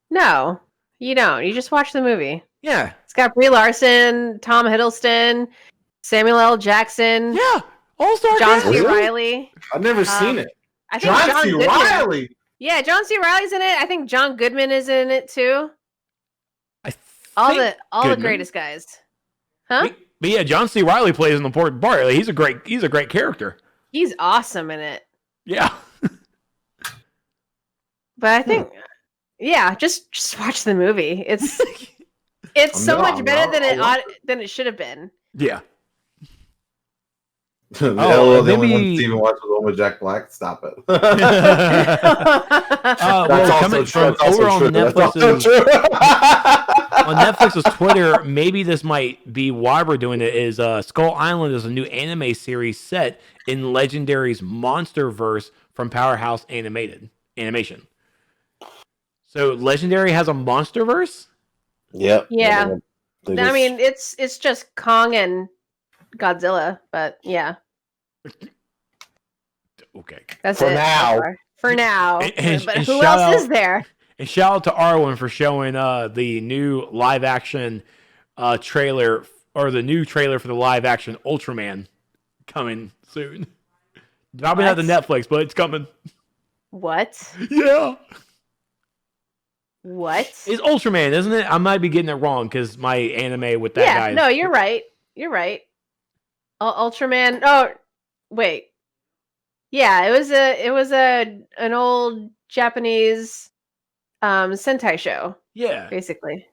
No, you don't. You just watch the movie. Yeah. It's got Brie Larson, Tom Hiddleston, Samuel L. Jackson, Yeah. All-Star John cast. C. Really? Riley. I've never seen it. I think John C. Goodman. Riley. Yeah, John C. Riley's in it. I think John Goodman is in it too. All the Goodman. greatest guys. Huh? But yeah, John C. Riley plays an important part. Like, he's a great character. He's awesome in it. Yeah. But I think, yeah, just watch the movie. It's so much better than it should have been. Yeah. The only one maybe- Steven watched was the one with Jack Black. Stop it. Well, coming from over on Netflix's Twitter, maybe this might be why we're doing it, is Skull Island is a new anime series set in Legendary's Monsterverse from Powerhouse Animation. So Legendary has a Monsterverse? Yep. Yeah. They I mean, it's just Kong and Godzilla, but yeah, Okay. that's For it. now. For now. And But who shout else out- is there? And shout out to Arwen for showing the new live action trailer, or the new trailer for the live action Ultraman coming soon. Probably not the Netflix, but it's coming. What? Yeah. What? It's Ultraman, isn't it? I might be getting it wrong because my anime with that guy. No, you're right. You're right. Ultraman. Oh, wait. Yeah, it was an old Japanese Sentai show. Yeah. Basically.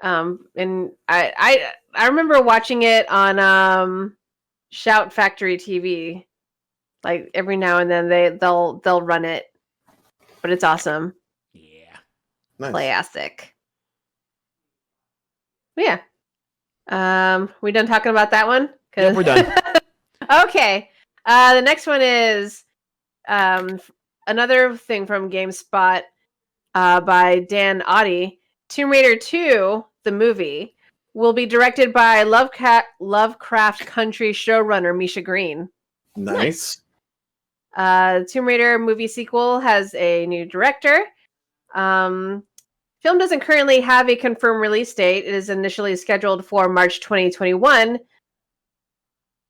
And I remember watching it on Shout Factory TV. Like every now and then they'll run it. But it's awesome. Yeah. Nice. Playastic. Yeah. We done talking about that one? Yep, we're done. Okay. The next one is another thing from GameSpot by Dan Oddie. Tomb Raider 2, the movie, will be directed by Lovecraft Country showrunner Misha Green. Nice. Tomb Raider movie sequel has a new director. Film doesn't currently have a confirmed release date. It is initially scheduled for March 2021,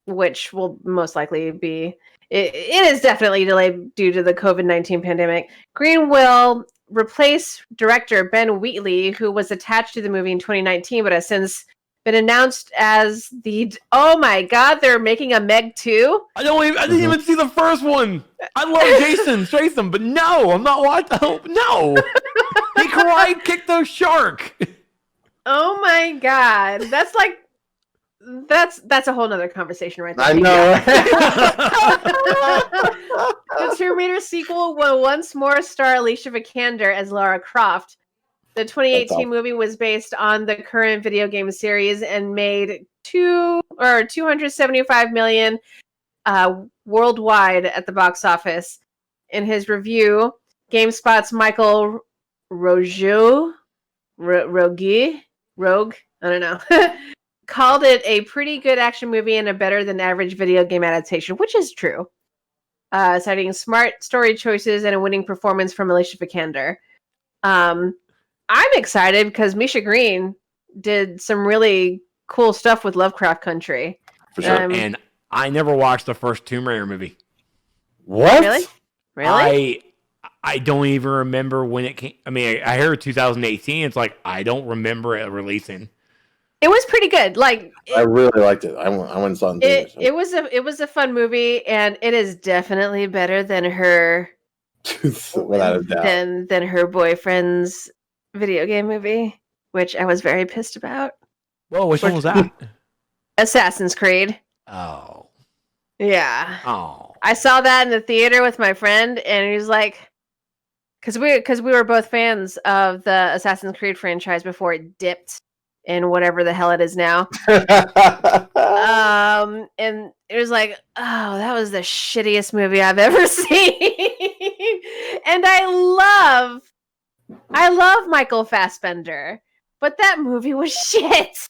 which will most likely be... It is definitely delayed due to the COVID-19 pandemic. Green will replace director Ben Wheatley, who was attached to the movie in 2019, but has since been announced as the... Oh my god, they're making a Meg 2? I didn't even see the first one. I love Jason Statham, but no, I'm not watching. Oh, no. He karate kicked the shark. Oh my god. That's like... That's a whole nother conversation right there. I know. The Tomb Raider sequel will once more star Alicia Vikander as Lara Croft. The 2018 movie was based on the current video game series and made $275 million worldwide at the box office. In his review, GameSpot's Michael Rogue, I don't know, called it a pretty good action movie and a better than average video game adaptation, which is true. Citing smart story choices and a winning performance from Alicia Vikander. I'm excited because Misha Green did some really cool stuff with Lovecraft Country. For sure. And I never watched the first Tomb Raider movie. What? Really? I don't even remember when it came. I mean, I heard 2018. It's like I don't remember it releasing. It was pretty good. Like I really liked it. I went and saw it in theaters. It was a fun movie, and it is definitely better than her Without a doubt. than her boyfriend's video game movie, which I was very pissed about. Whoa, which one was that? Assassin's Creed. Oh. Yeah. Oh. I saw that in the theater with my friend, and he was like, because we were both fans of the Assassin's Creed franchise before it dipped in whatever the hell it is now. And it was like, oh, that was the shittiest movie I've ever seen. And I love Michael Fassbender, but that movie was shit.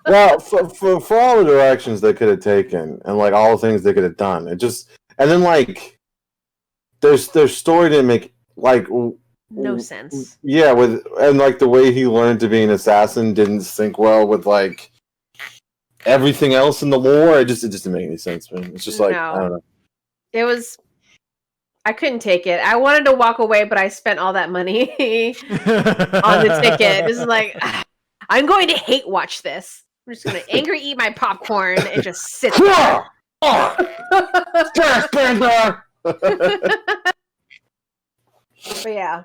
Well, for all the directions they could have taken and like all the things they could have done, it just and then like their story didn't make like no sense. Yeah, and like the way he learned to be an assassin didn't sync well with like everything else in the lore. It just didn't make any sense, man. It's just like I don't know. It was. I couldn't take it. I wanted to walk away, but I spent all that money on the ticket. This is like, I'm going to hate watch this. I'm just going to angry eat my popcorn and just sit there. But yeah.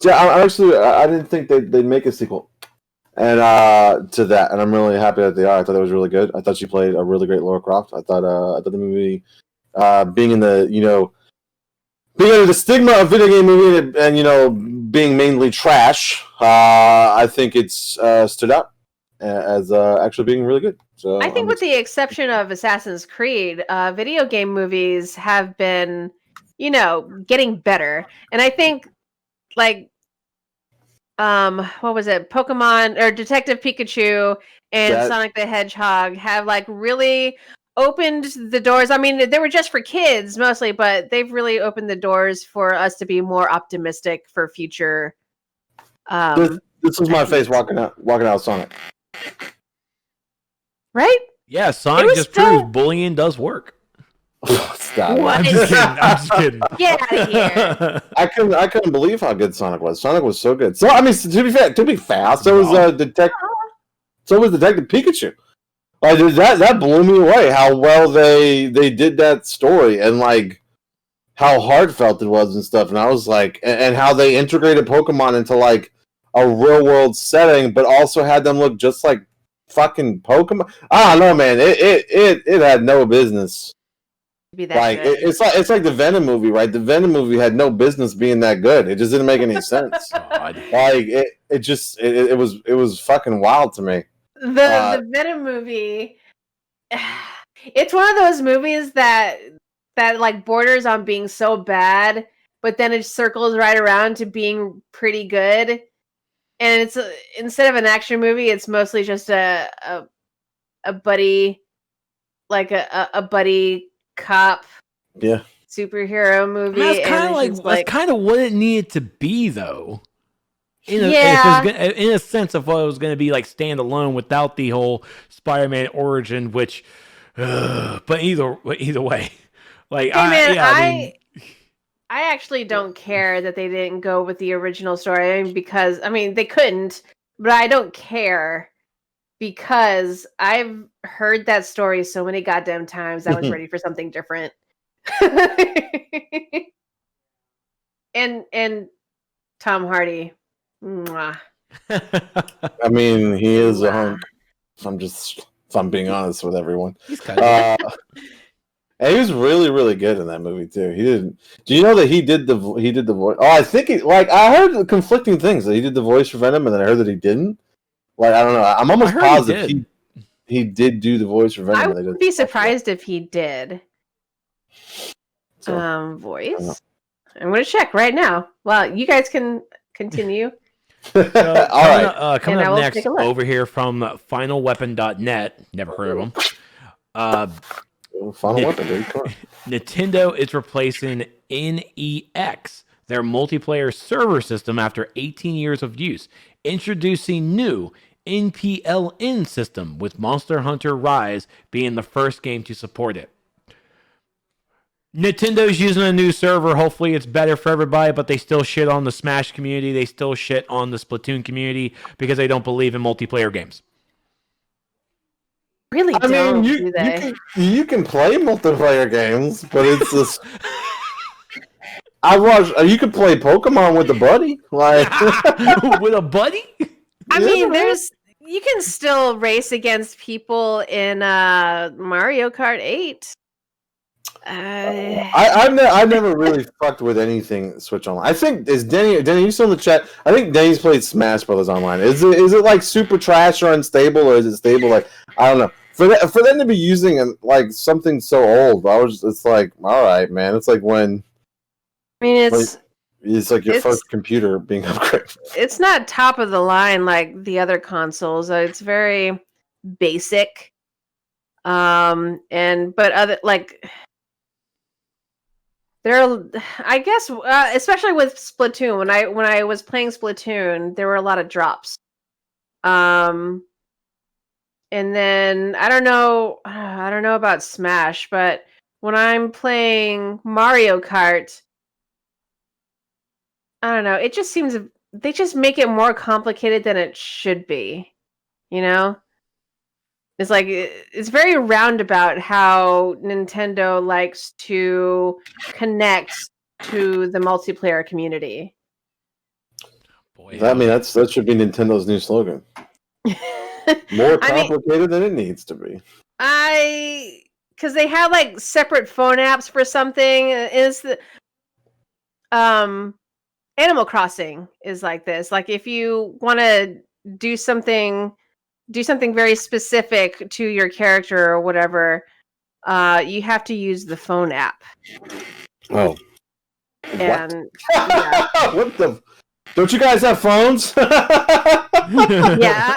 Yeah, I didn't think they'd make a sequel, and to that, and I'm really happy that they are. I thought it was really good. I thought she played a really great Lara Croft. I thought the movie, being in the being under the stigma of video game movie and being mainly trash, I think it's stood out as actually being really good. So I think, with the exception of Assassin's Creed, video game movies have been, getting better, and I think like. What was it? Pokemon or Detective Pikachu and Sonic the Hedgehog have like really opened the doors. I mean, they were just for kids mostly, but they've really opened the doors for us to be more optimistic for future. This was my face walking out Sonic. Right? Yeah, Sonic was just so- proves bullying does work. Stop it. What? I'm just kidding. I'm just kidding. Get out of here. I couldn't believe how good Sonic was. Sonic was so good. So I mean, to be fair, so was Detective Pikachu. Like that blew me away how well they did that story and like how heartfelt it was and stuff. And I was like, and how they integrated Pokemon into like a real world setting, but also had them look just like fucking Pokemon. I don't know, man. It had no business. Be that Like good. it's like the Venom movie, right? The Venom movie had no business being that good. It just didn't make any sense. God. Like it was fucking wild to me. The Venom movie. It's one of those movies that like borders on being so bad, but then it circles right around to being pretty good. And it's instead of an action movie, it's mostly just a buddy, like a buddy cop, Yeah. superhero movie. I mean, that's kind and of it's just that's kind of what it needed to be, though. In a sense of what it was going to be like standalone without the whole Spider-Man origin, which, but either way, like I actually don't care that they didn't go with the original story because they couldn't, but I don't care because I've heard that story so many goddamn times. I was ready for something different. and Tom Hardy. Mwah. I mean, he is a hunk. If I'm being honest with everyone. He's kind of And he was really, really good in that movie too. He did. Do you know that he did the voice? Oh, I think I heard conflicting things that he did the voice for Venom, and then I heard that he didn't. Like I don't know. I'm almost positive he did do the voice for Venom. I wouldn't be surprised if he did. Voice. I'm going to check right now. Well, you guys can continue. All right. Coming up next over here from FinalWeapon.net. Never heard of them. Final Weapon, dude. Come on. Nintendo is replacing NEX, their multiplayer server system, after 18 years of use, introducing new NPLN system, with Monster Hunter Rise being the first game to support it. Nintendo's using a new server. Hopefully it's better for everybody, but they still shit on the Smash community. They still shit on the Splatoon community because they don't believe in multiplayer games. Really don't, do they? You can play multiplayer games, but it's just... you can play Pokemon with a buddy. Like with a buddy? I mean, you can still race against people in Mario Kart 8. I never really fucked with anything Switch Online. I think Denny, you still in the chat? I think Denny's played Smash Brothers Online. Is it like super trash or unstable, or is it stable? Like I don't know. For them to be using like something so old, it's like, all right, man. It's like when it's like your first computer being upgraded. It's not top of the line like the other consoles. It's very basic. But other like. I guess, especially with Splatoon, when I was playing Splatoon, there were a lot of drops. And then I don't know about Smash, but when I'm playing Mario Kart, I don't know. It just seems they just make it more complicated than it should be. You know? It's like it's very roundabout how Nintendo likes to connect to the multiplayer community. Boy, that should be Nintendo's new slogan. More complicated than it needs to be. Because they have like separate phone apps for something. Is the Animal Crossing is like this. Like if you want to do something very specific to your character or whatever, you have to use the phone app. Oh. And what the? Don't you guys have phones? Yeah,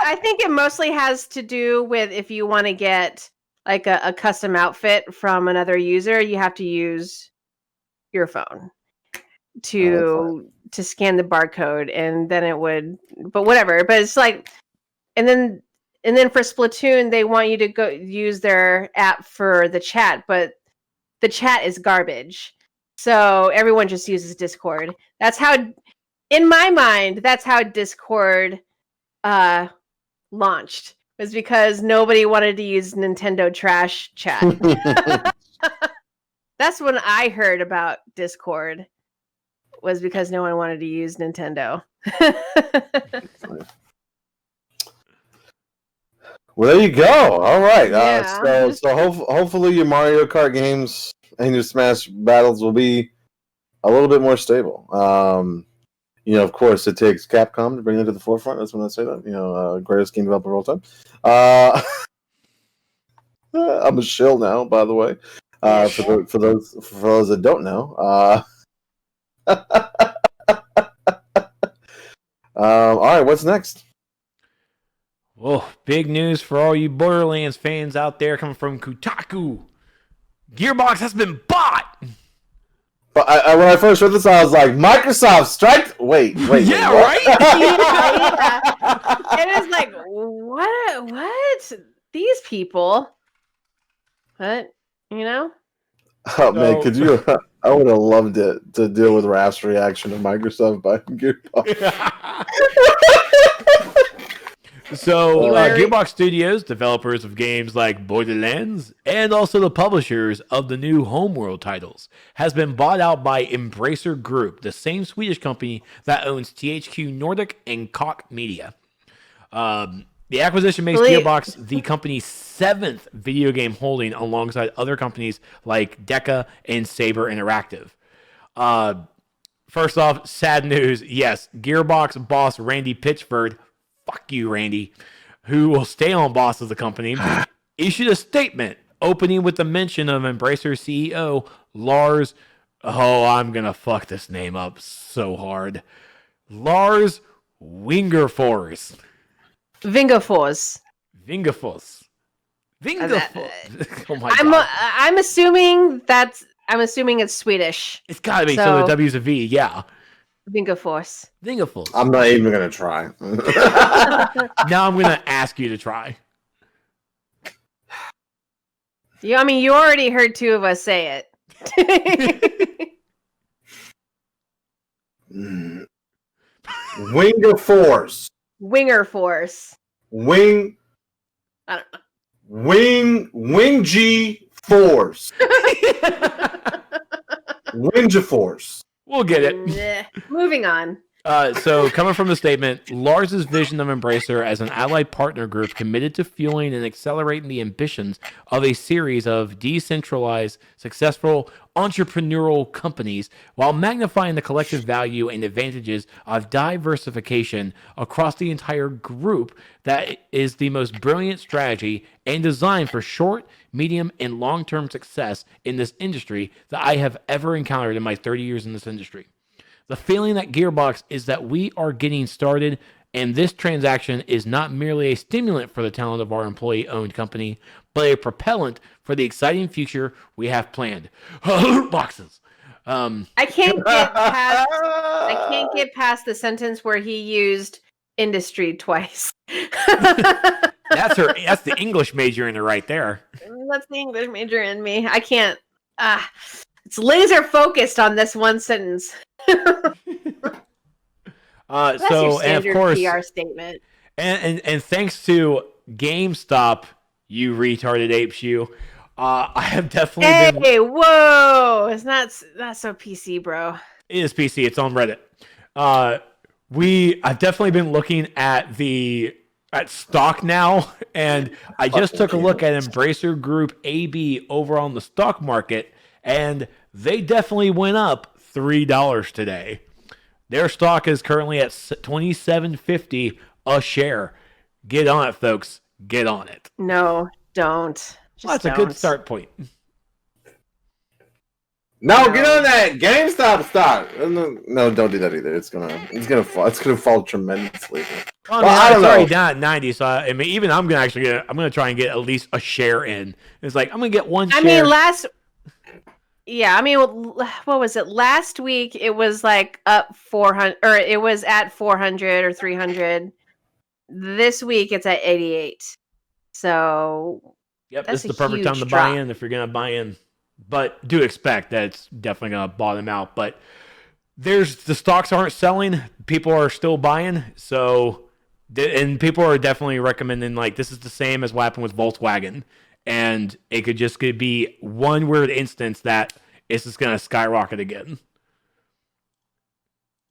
I think it mostly has to do with if you want to get like a custom outfit from another user, you have to use your phone to scan the barcode, and then it would. But whatever. But it's like, and then and then for Splatoon, they want you to go use their app for the chat, but the chat is garbage. So everyone just uses Discord. That's how, in my mind, that's how Discord launched. Was because nobody wanted to use Nintendo trash chat. That's when I heard about Discord. Was because no one wanted to use Nintendo. Well, there you go. All right. Yeah. So hopefully your Mario Kart games and your Smash battles will be a little bit more stable. Of course, it takes Capcom to bring it to the forefront. That's when I say that. Greatest game developer of all time. I'm a shill now, by the way. For those that don't know. All right, what's next? Well, big news for all you Borderlands fans out there coming from Kotaku. Gearbox has been bought. But when I first read this, I was like, Microsoft strike. Wait. Yeah, wait, right? Yeah. It is like, what? These people. What? Oh, man, could you? I would have loved it to deal with Raph's reaction to Microsoft buying Gearbox. So, Gearbox Studios, developers of games like Borderlands, and also the publishers of the new Homeworld titles, has been bought out by Embracer Group, the same Swedish company that owns THQ Nordic and Koch Media. The acquisition makes Gearbox the company's 7th video game holding alongside other companies like Deca and Saber Interactive. First off, sad news. Yes, Gearbox boss Randy Pitchford, fuck you, Randy, who will stay on boss of the company, issued a statement opening with the mention of Embracer CEO Lars. Oh, I'm going to fuck this name up so hard. Lars Wingefors. Vingefors. Oh my God. I'm assuming it's Swedish. It's got to be. So the W's a V, yeah. Vingefors. I'm not even going to try. Now I'm going to ask you to try. You already heard two of us say it. Winger Force. Winger Force. Wing. I don't know. Wing G Force. Winja Force. We'll get it. Moving on. So, coming from the statement, Lars's vision of Embracer as an allied partner group committed to fueling and accelerating the ambitions of a series of decentralized, successful entrepreneurial companies while magnifying the collective value and advantages of diversification across the entire group that is the most brilliant strategy and design for short, medium, and long-term success in this industry that I have ever encountered in my 30 years in this industry. The feeling at Gearbox is that we are getting started, and this transaction is not merely a stimulant for the talent of our employee-owned company, but a propellant for the exciting future we have planned. Boxes. I can't get past the sentence where he used industry twice. That's the English major in her right there. That's the English major in me. I can't. It's laser focused on this one sentence. That's your and of standard course, PR statement. And thanks to GameStop, you retarded apes, you. I have definitely been. Whoa! It's not so PC, bro. It is PC. It's on Reddit. I've definitely been looking at stock now, and I just took a look at Embracer Group AB over on the stock market, and they definitely went up $3 today. Their stock is currently at $27.50 a share. Get on it, folks. Get on it. No, don't. That's a good start point. No, get on that GameStop stock. No, don't do that either. It's gonna fall. It's gonna fall tremendously. Well, I don't know. It's already down at 90, so I'm gonna try and get at least a share in. It's like I'm gonna get one share. What was it? Last week it was like up 400, or it was at 400 or 300. this week it's at 88. So Yep, that's this is the perfect time to buy in if you're gonna buy in. But do expect that it's definitely gonna bottom out. But the stocks aren't selling, people are still buying, and people are definitely recommending like this is the same as what happened with Volkswagen, and it could be one weird instance that it's just gonna skyrocket again.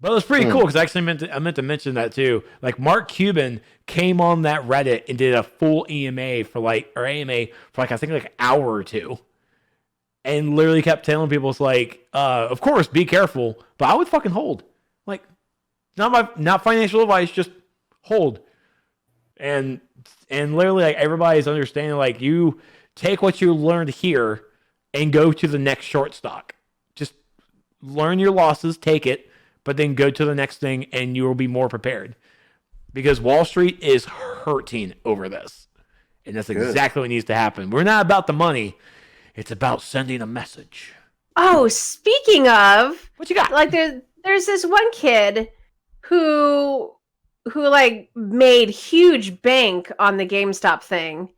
But it was pretty cool because I meant to mention that too. Like Mark Cuban came on that Reddit and did a full AMA for I think like an hour or two, and literally kept telling people it's like, of course, be careful, but I would fucking hold. Like, not financial advice, just hold. And literally like everybody's understanding like you take what you learned here and go to the next short stock. Just learn your losses, take it. But then go to the next thing and you will be more prepared. Because Wall Street is hurting over this. And that's exactly what needs to happen. We're not about the money. It's about sending a message. Oh, speaking of, what you got? Like there's this one kid who like made huge bank on the GameStop thing.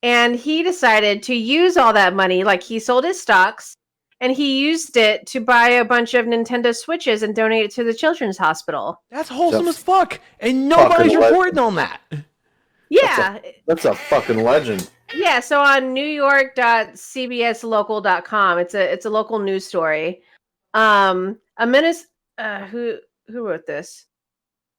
And he decided to use all that money. Like he sold his stocks. And he used it to buy a bunch of Nintendo Switches and donate it to the Children's Hospital. That's wholesome as fuck. And nobody's reporting on that. Yeah. That's a fucking legend. Yeah, so on newyork.cbslocal.com, it's a local news story. Who wrote this?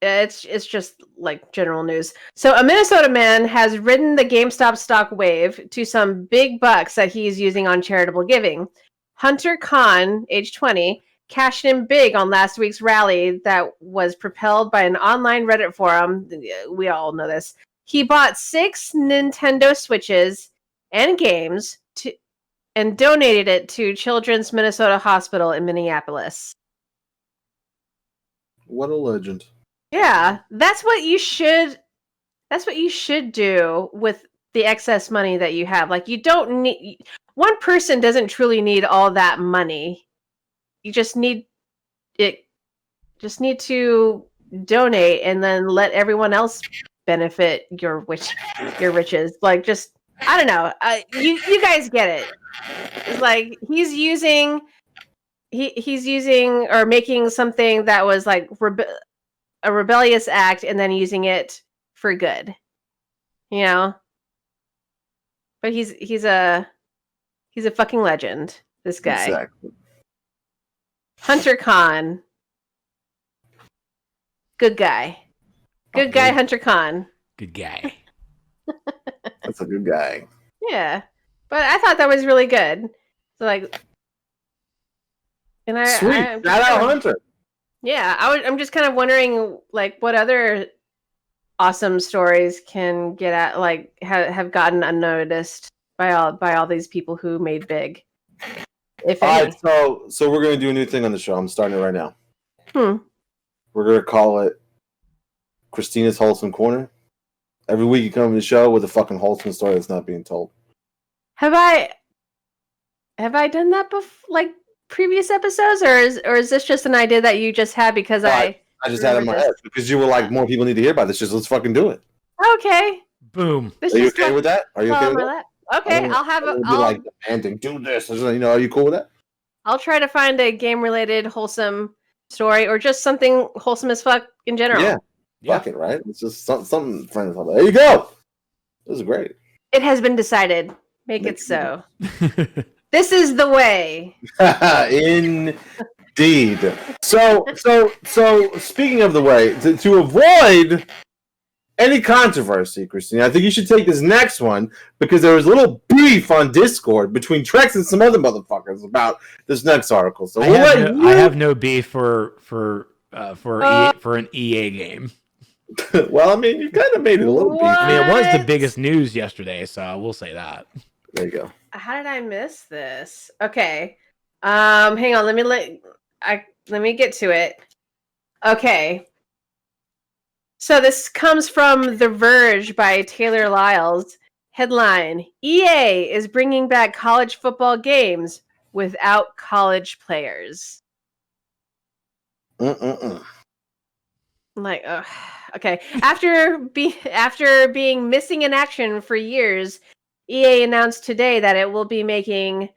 It's just like general news. So a Minnesota man has ridden the GameStop stock wave to some big bucks that he's using on charitable giving. Hunter Khan, age 20, cashed in big on last week's rally that was propelled by an online Reddit forum. We all know this. He bought 6 Nintendo Switches and games and donated it to Children's Minnesota Hospital in Minneapolis. What a legend. Yeah, that's what you should do with the excess money that you have. Like, you don't need... One person doesn't truly need all that money. You just need to donate and then let everyone else benefit your riches. Like, just, I don't know. You guys get it. It's like he's using or making something that was like a rebellious act and then using it for good. You know? But he's a fucking legend, this guy. Exactly. Hunter Khan. Good guy. Good guy, Hunter Khan. Good guy. That's a good guy. Yeah. But I thought that was really good. So like, and Sweet. Shout out Hunter. Yeah, I'm just kind of wondering like what other awesome stories can get at like have gotten unnoticed by all these people who made big. If any. All right, so we're gonna do a new thing on the show. I'm starting it right now. We're gonna call it Christina's Wholesome Corner. Every week you come to the show with a fucking wholesome story that's not being told. Have I done that before, like previous episodes, or is this just an idea that you just had because I just had it in my head because you were like, more people need to hear about this. Just let's fucking do it. Okay. Boom. Are you okay with that? Are you okay with that? Okay, I'll like demanding, do this. Are you cool with that? I'll try to find a game-related wholesome story, or just something wholesome as fuck in general. Yeah. Fuck it, right? It's just something friends talk about. There you go. This is great. It has been decided. Make it so. This is the way. Indeed. So speaking of the way, to avoid any controversy, Christina, I think you should take this next one because there was a little beef on Discord between Trex and some other motherfuckers about this next article. So I have no beef for an EA game. Well, I mean, you kind of made it a little beef. I mean, it was the biggest news yesterday, so I will say that. There you go. How did I miss this? Okay. Hang on, let me get to it. Okay. So this comes from The Verge by Taylor Lyles. Headline: EA is bringing back college football games without college players. I'm like, ugh. Okay. After being missing in action for years, EA announced today that it will be making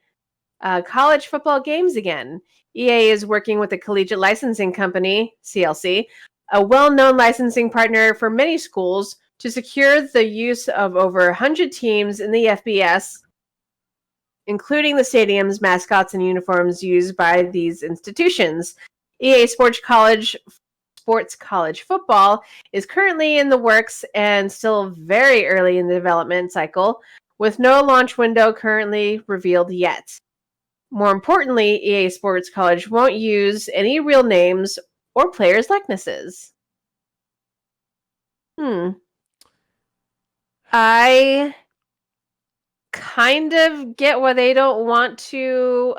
college football games again. EA is working with the Collegiate Licensing Company, CLC, a well-known licensing partner for many schools, to secure the use of over 100 teams in the FBS, including the stadiums, mascots, and uniforms used by these institutions. EA Sports College Football is currently in the works and still very early in the development cycle, with no launch window currently revealed yet. More importantly, EA Sports College won't use any real names or players' likenesses. I kind of get why they don't want to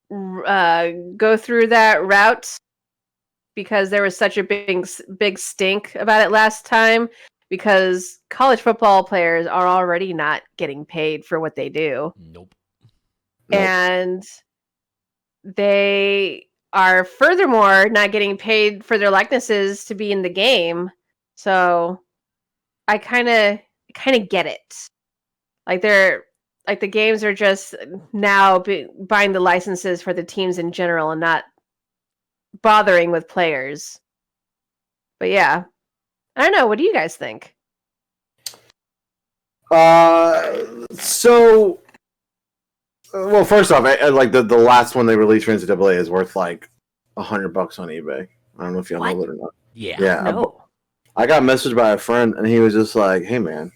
go through that route, because there was such a big stink about it last time, because college football players are already not getting paid for what they do. Nope. And they are furthermore not getting paid for their likenesses to be in the game. So I kind of get it. Like the games are just now buying the licenses for the teams in general and not bothering with players. But yeah, I don't know. What do you guys think? Well, first off, like the last one they released for NCAA is worth like $100 on eBay. I don't know if y'all know that or not. Yeah. No. I got messaged by a friend, and he was just like, "Hey, man,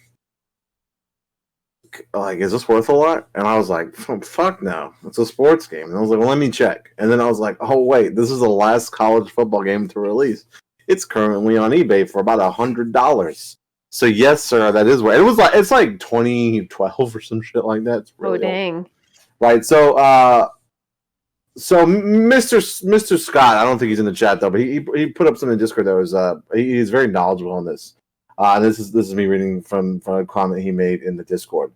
like, is this worth a lot?" And I was like, "Fuck no, it's a sports game." And I was like, "Well, let me check." And then I was like, "Oh wait, this is the last college football game to release. It's currently on eBay for about $100." So yes, sir, that is worth. It was like it's like 2012 or some shit like that. It's really old. Dang. Right. So Mr. Scott, I don't think he's in the chat though, but he put up something in Discord that was he's very knowledgeable on this. And this is me reading from a comment he made in the Discord.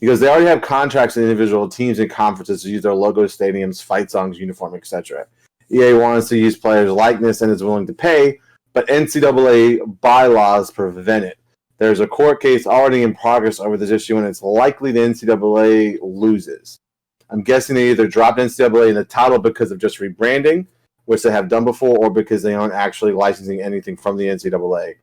He goes, they already have contracts with individual teams and conferences to use their logo, stadiums, fight songs, uniform, etc. EA wants to use players' likeness and is willing to pay, but NCAA bylaws prevent it. There's a court case already in progress over this issue, and it's likely the NCAA loses. I'm guessing they either dropped NCAA in the title because of just rebranding, which they have done before, or because they aren't actually licensing anything from the NCAA,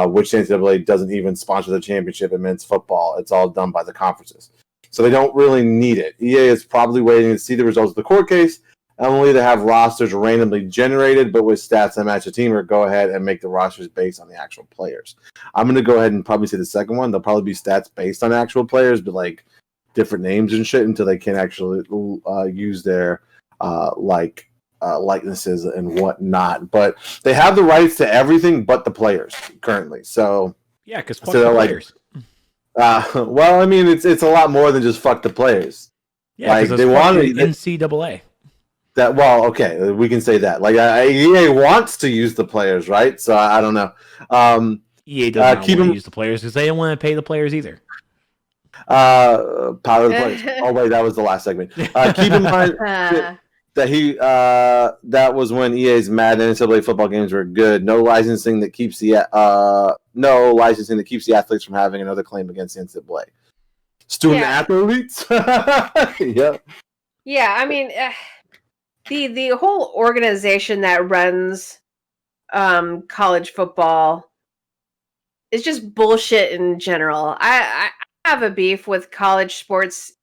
which the NCAA doesn't even sponsor the championship in men's football. It's all done by the conferences. So they don't really need it. EA is probably waiting to see the results of the court case, and will either have rosters randomly generated, but with stats that match the team, or go ahead and make the rosters based on the actual players. I'm going to go ahead and probably say the second one. There'll probably be stats based on actual players, but like different names and shit until they can actually use their likenesses and whatnot. But they have the rights to everything but the players currently. So yeah, because fuck the players. Well, I mean, it's a lot more than just fuck the players. Yeah, like they want NCAA. That well, okay, we can say that. Like EA wants to use the players, right? So I don't know. EA doesn't want to use the players because they don't want to pay the players either. Power of the players. Oh wait, that was the last segment. Keep in mind that that was when EA's Madden NCAA football games were good. No licensing that keeps the athletes from having another claim against NCAA. Student athletes. Yeah. Yeah, I mean, the whole organization that runs college football is just bullshit in general. I have a beef with college sports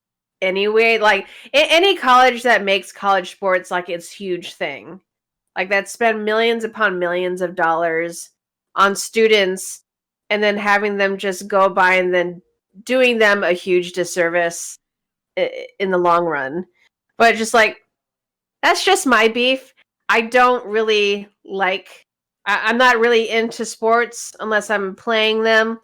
anyway. Like any college that makes college sports like its huge thing, like that spend millions upon millions of dollars on students and then having them just go by and then doing them a huge disservice in the long run. But just like, that's just my beef. I don't really like, I'm not really into sports unless I'm playing them.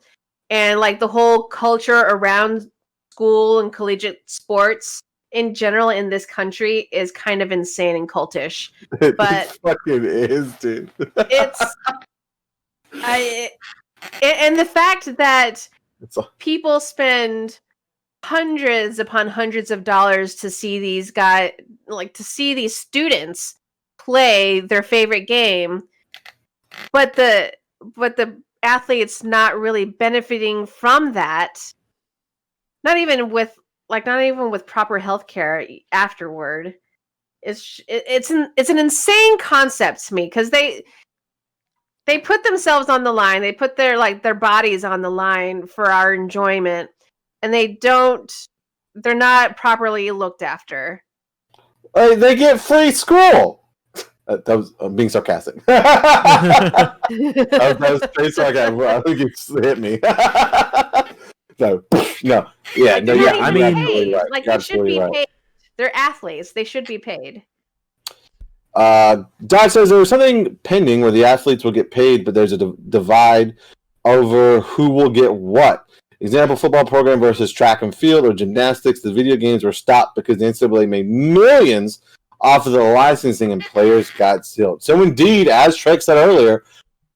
And like the whole culture around school and collegiate sports in general in this country is kind of insane and cultish. But it fucking is, dude. And the fact that people spend hundreds upon hundreds of dollars to see these guys, like to see these students play their favorite game, but the athlete's not really benefiting from that. Not even with proper healthcare afterward. It's an insane concept to me, because they put themselves on the line. They put their bodies on the line for our enjoyment, and they're not properly looked after. They get free school. That was being sarcastic. that was straight sarcasm. I think it hit me. No. Yeah, no, yeah. I mean, right. They should be paid. They're athletes. They should be paid. Dot says there was something pending where the athletes will get paid, but there's a divide over who will get what. Example, football program versus track and field or gymnastics. The video games were stopped because the NCAA made millions off of the licensing and players got sealed. So indeed, as Trex said earlier,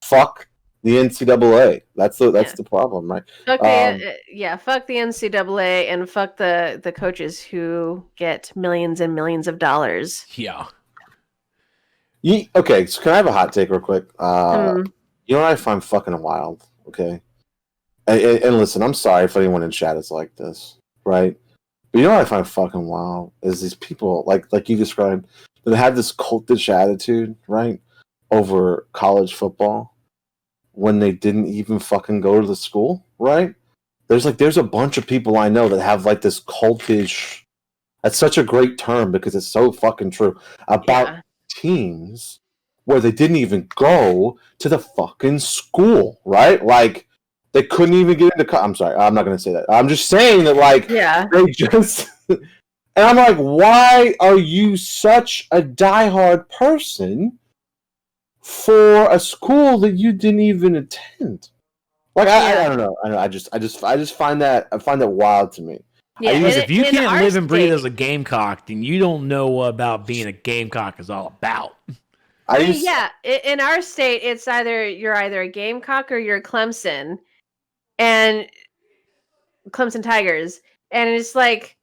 fuck the NCAA. That's the problem, right? Fuck the NCAA and fuck the coaches who get millions and millions of dollars. Yeah. Okay, so can I have a hot take real quick? You know what I find fucking wild? Okay, and listen, I'm sorry if anyone in chat is like this, right? But you know what I find fucking wild is these people like you described that have this cultish attitude, right, over college football when they didn't even fucking go to the school, right? There's a bunch of people I know that have like this cultish. That's such a great term because it's so fucking true about teams where they didn't even go to the fucking school, right? Like they couldn't even get into. I'm sorry, I'm not going to say that. I'm just saying that, they just. And I'm like, why are you such a diehard person for a school that you didn't even attend? Like I don't know. I just find that wild to me. Yeah, if you can't live and breathe as a Gamecock, then you don't know about being a Gamecock is all about. In our state, it's you're either a Gamecock or you're Clemson, and Clemson Tigers, and it's like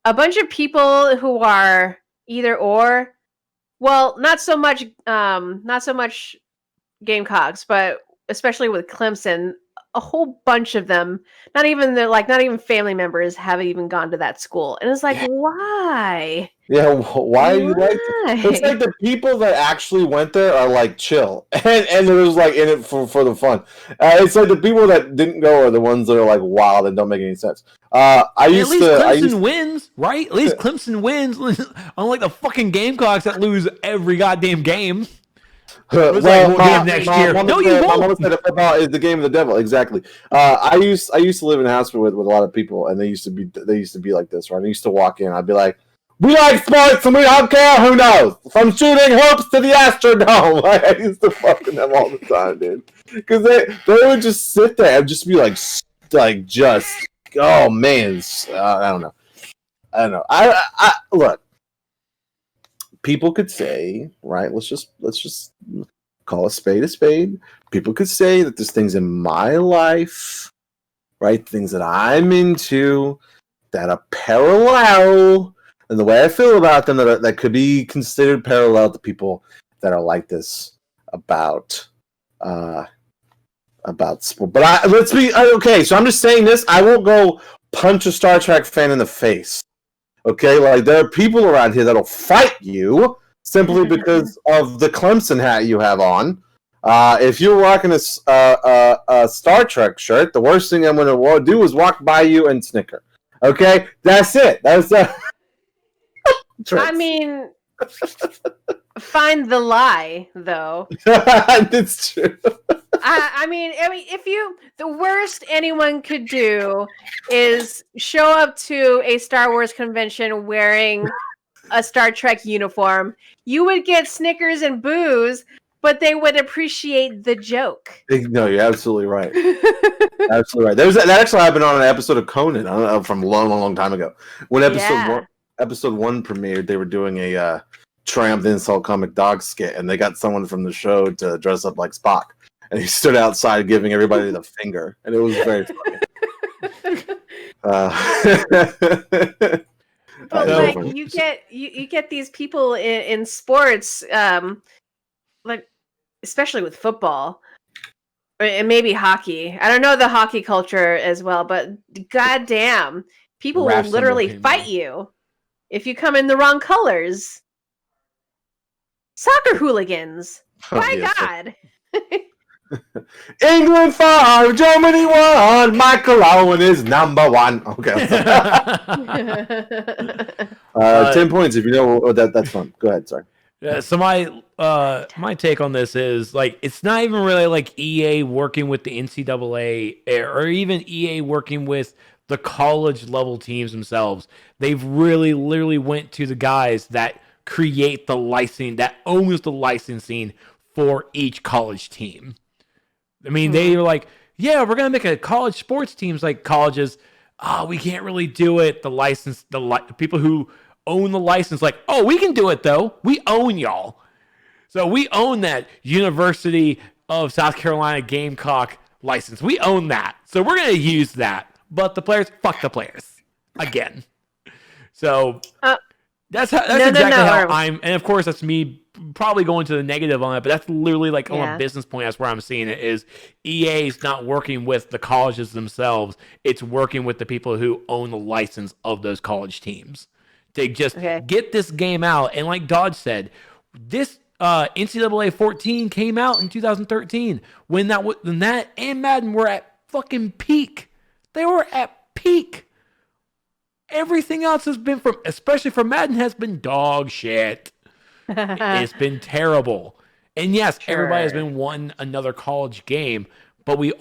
a bunch of people who are either or. Well, not so much Gamecocks, but especially with Clemson, a whole bunch of them, not even family members have even gone to that school. And it's like, why? Yeah, why are you like that? It's like the people that actually went there are like chill. And it was like in it for the fun. It's like the people that didn't go are the ones that are like wild and don't make any sense. Clemson wins, right? At least Clemson wins, unlike the fucking Gamecocks that lose every goddamn game. Next year. No, you won't. My mom said football is the game of the devil. Exactly. I used to live in a house with a lot of people, and they used to be like this, right? I used to walk in, I'd be like, "We like sports, and we don't care who knows, from shooting hoops to the Astrodome." I used to fuck with them all the time, dude, because they would just sit there and just be like just, oh man, I don't know. I look. People could say, right? Let's just call a spade a spade. People could say that there's things in my life, right? Things that I'm into that are parallel, and the way I feel about them that could be considered parallel to people that are like this about sport. But let's be okay. So I'm just saying this. I won't go punch a Star Trek fan in the face. Okay, like there are people around here that'll fight you simply because of the Clemson hat you have on. If you're rocking a Star Trek shirt, the worst thing I'm going to do is walk by you and snicker. Okay, that's it. That's I mean, find the lie though. It's true. I mean, the worst anyone could do is show up to a Star Wars convention wearing a Star Trek uniform. You would get Snickers and booze, but they would appreciate the joke. No, you're absolutely right. Absolutely right. That actually happened on an episode of Conan from a long time ago. When episode one premiered, they were doing a Triumph the Insult Comic Dog skit, and they got someone from the show to dress up like Spock. And he stood outside giving everybody the finger. And it was very funny. But So- like you get these people in sports, like especially with football and maybe hockey. I don't know the hockey culture as well, but goddamn, people Raf will symbol literally came fight out. you if you come in the wrong colors. Soccer hooligans. My Yes. God. England 5, Germany 1, Michael Owen is number 1. Okay. I'm sorry. 10 points if you know that's fun. Go ahead, sorry. Yeah, so my take on this is like it's not even really like EA working with the NCAA or even EA working with the college level teams themselves. They've really literally went to the guys that create the licensing, that owns the licensing for each college team. I mean, they were like, yeah, we're gonna make a college sports teams like colleges. We can't really do it. The people who own the license, like, oh, we can do it though. We own y'all. So we own that University of South Carolina Gamecock license. We own that. So we're gonna use that. But the players, fuck the players again. So that's exactly how I'm. And of course, that's me probably going to the negative on it, but that's literally like on a business point. That's where I'm seeing it is EA is not working with the colleges themselves. It's working with the people who own the license of those college teams to just get this game out. And like Dodge said, this NCAA 14 came out in 2013 when that and Madden were at fucking peak. They were at peak. Everything else has been especially for Madden, has been dog shit. It's been terrible. And yes, everybody has been wanting another college game, but we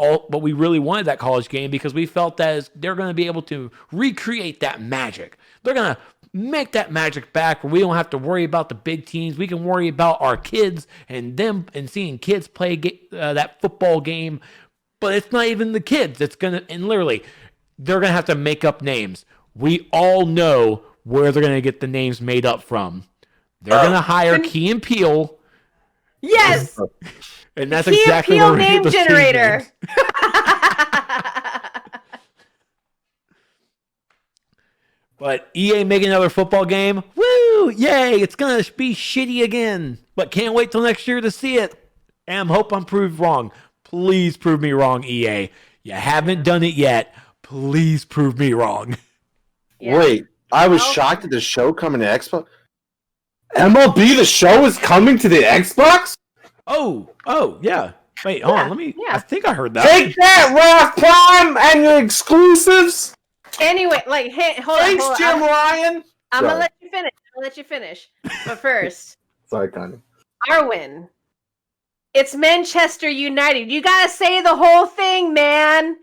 really wanted that college game because we felt that they're going to be able to recreate that magic. They're going to make that magic back where we don't have to worry about the big teams. We can worry about our kids and them and seeing kids play that football game. But it's not even the kids. And literally, they're going to have to make up names. We all know where they're going to get the names made up from. They're going to hire Key and Peele. Yes. And that's Key exactly and Peele where we get name those team generator. names. But EA making another football game. Woo! Yay! It's going to be shitty again. But can't wait till next year to see it. And hope I'm proved wrong. Please prove me wrong, EA. You haven't done it yet. Please prove me wrong. Yeah. Wait, I was shocked at the show coming to Xbox. MLB The Show is coming to the Xbox? Oh, yeah. Wait, hold on. Let me. Yeah. I think I heard that. Take that, Ralph Prime, and your exclusives. Anyway, like, hey, hold Thanks, on. Jim Ryan. I'm gonna Sorry. let you finish. But first, Sorry, Connie. Arwen. It's Manchester United. You gotta say the whole thing, man.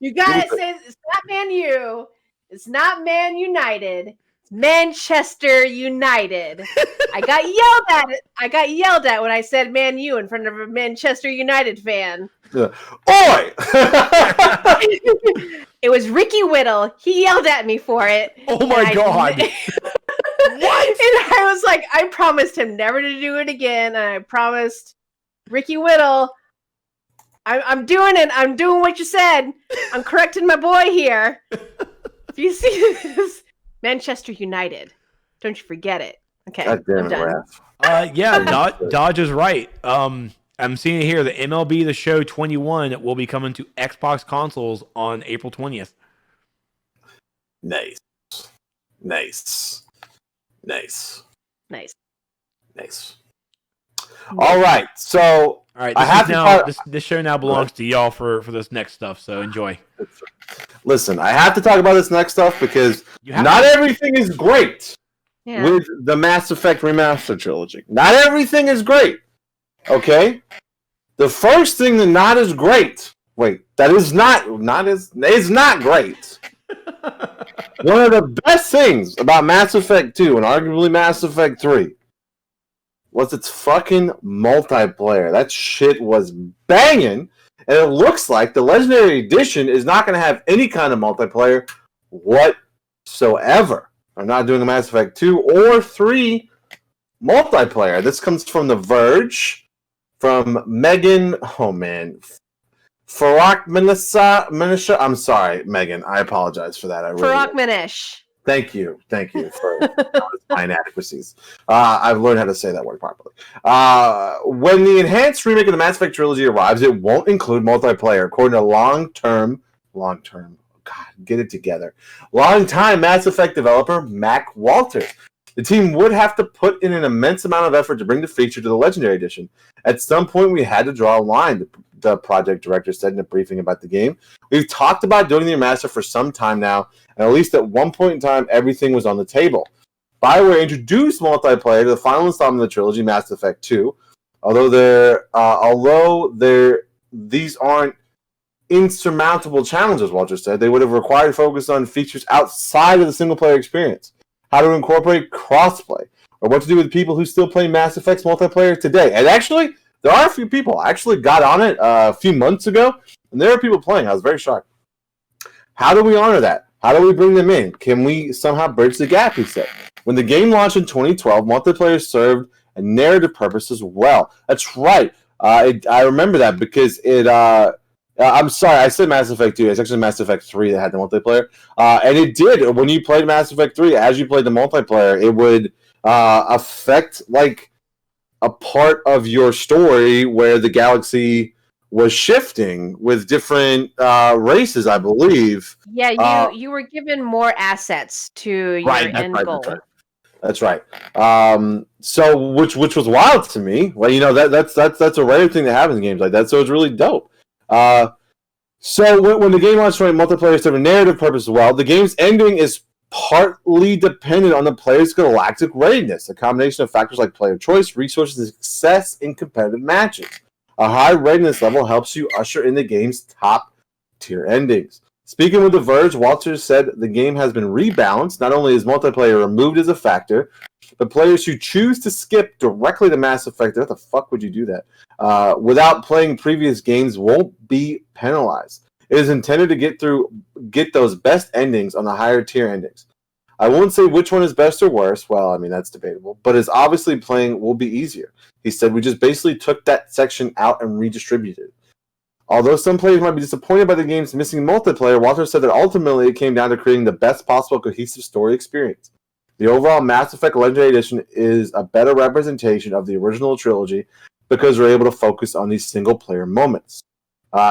You gotta say it's not Man U. It's not Man United. It's Manchester United. I got yelled at when I said Man U in front of a Manchester United fan. Oi! It was Ricky Whittle. He yelled at me for it. Oh my God. What? And I was like, I promised him never to do it again. And I promised Ricky Whittle, I'm doing it. I'm doing what you said. I'm correcting my boy here. If you see this, Manchester United. Don't you forget it. Okay, God damn I'm it, done. Raph. Yeah, Dodge is right. I'm seeing it here. The MLB The Show 21 will be coming to Xbox consoles on April 20th. Nice. All right, so All right, I have to talk. this show now belongs to y'all for this next stuff. So enjoy. Listen, I have to talk about this next stuff because You have not to. everything is great Yeah. with the Mass Effect Remastered trilogy. Not everything is great. Okay, the first thing that not is great. Wait, that is not great. One of the best things about Mass Effect 2 and arguably Mass Effect 3 was its fucking multiplayer. That shit was banging, and it looks like the Legendary Edition is not going to have any kind of multiplayer whatsoever. I'm not doing a Mass Effect 2 or 3 multiplayer. This comes from The Verge, from Megan, Farak Minisha. I'm sorry, Megan. I apologize for that. I really Farak Minish. Thank you for my inadequacies. I've learned how to say that word properly. When the enhanced remake of the Mass Effect trilogy arrives, it won't include multiplayer, according to long-term, God, get it together, long-time Mass Effect developer Mac Walters. The team would have to put in an immense amount of effort to bring the feature to the Legendary Edition. At some point, we had to draw a line, the project director said in a briefing about the game. We've talked about doing the remaster for some time now, and at least at one point in time, everything was on the table. BioWare introduced multiplayer to the final installment of the trilogy, Mass Effect 2. These aren't insurmountable challenges, Walter said, they would have required focus on features outside of the single-player experience. How to incorporate crossplay, or what to do with people who still play Mass Effect's multiplayer today. And actually, there are a few people. I actually got on it a few months ago, and there are people playing. I was very shocked. How do we honor that? How do we bring them in? Can we somehow bridge the gap, he said. When the game launched in 2012, multiplayer served a narrative purpose as well. That's right. I remember that because it... I'm sorry, I said Mass Effect 2. It's actually Mass Effect 3 that had the multiplayer. And it did. When you played Mass Effect 3, as you played the multiplayer, it would affect, like, a part of your story where the galaxy was shifting with different races, I believe. Yeah, you were given more assets to your end goal. That's right. So which was wild to me. Well, you know, that's a rare thing that happens in games like that. So it's really dope. So when the game launched, multiplayer served a narrative purpose as well. The game's ending is partly dependent on the player's galactic readiness, a combination of factors like player choice, resources, and success in competitive matches. A high readiness level helps you usher in the game's top-tier endings. Speaking with The Verge, Walters said the game has been rebalanced. Not only is multiplayer removed as a factor, but players who choose to skip directly to Mass Effect, what the fuck would you do that? Without playing previous games won't be penalized. It is intended to get those best endings on the higher tier endings. I won't say which one is best or worse. Well, I mean, that's debatable. But it's obviously playing will be easier. He said, we just basically took that section out and redistributed it. Although some players might be disappointed by the game's missing multiplayer, Walter said that ultimately it came down to creating the best possible cohesive story experience. The overall Mass Effect Legendary Edition is a better representation of the original trilogy because we're able to focus on these single-player moments.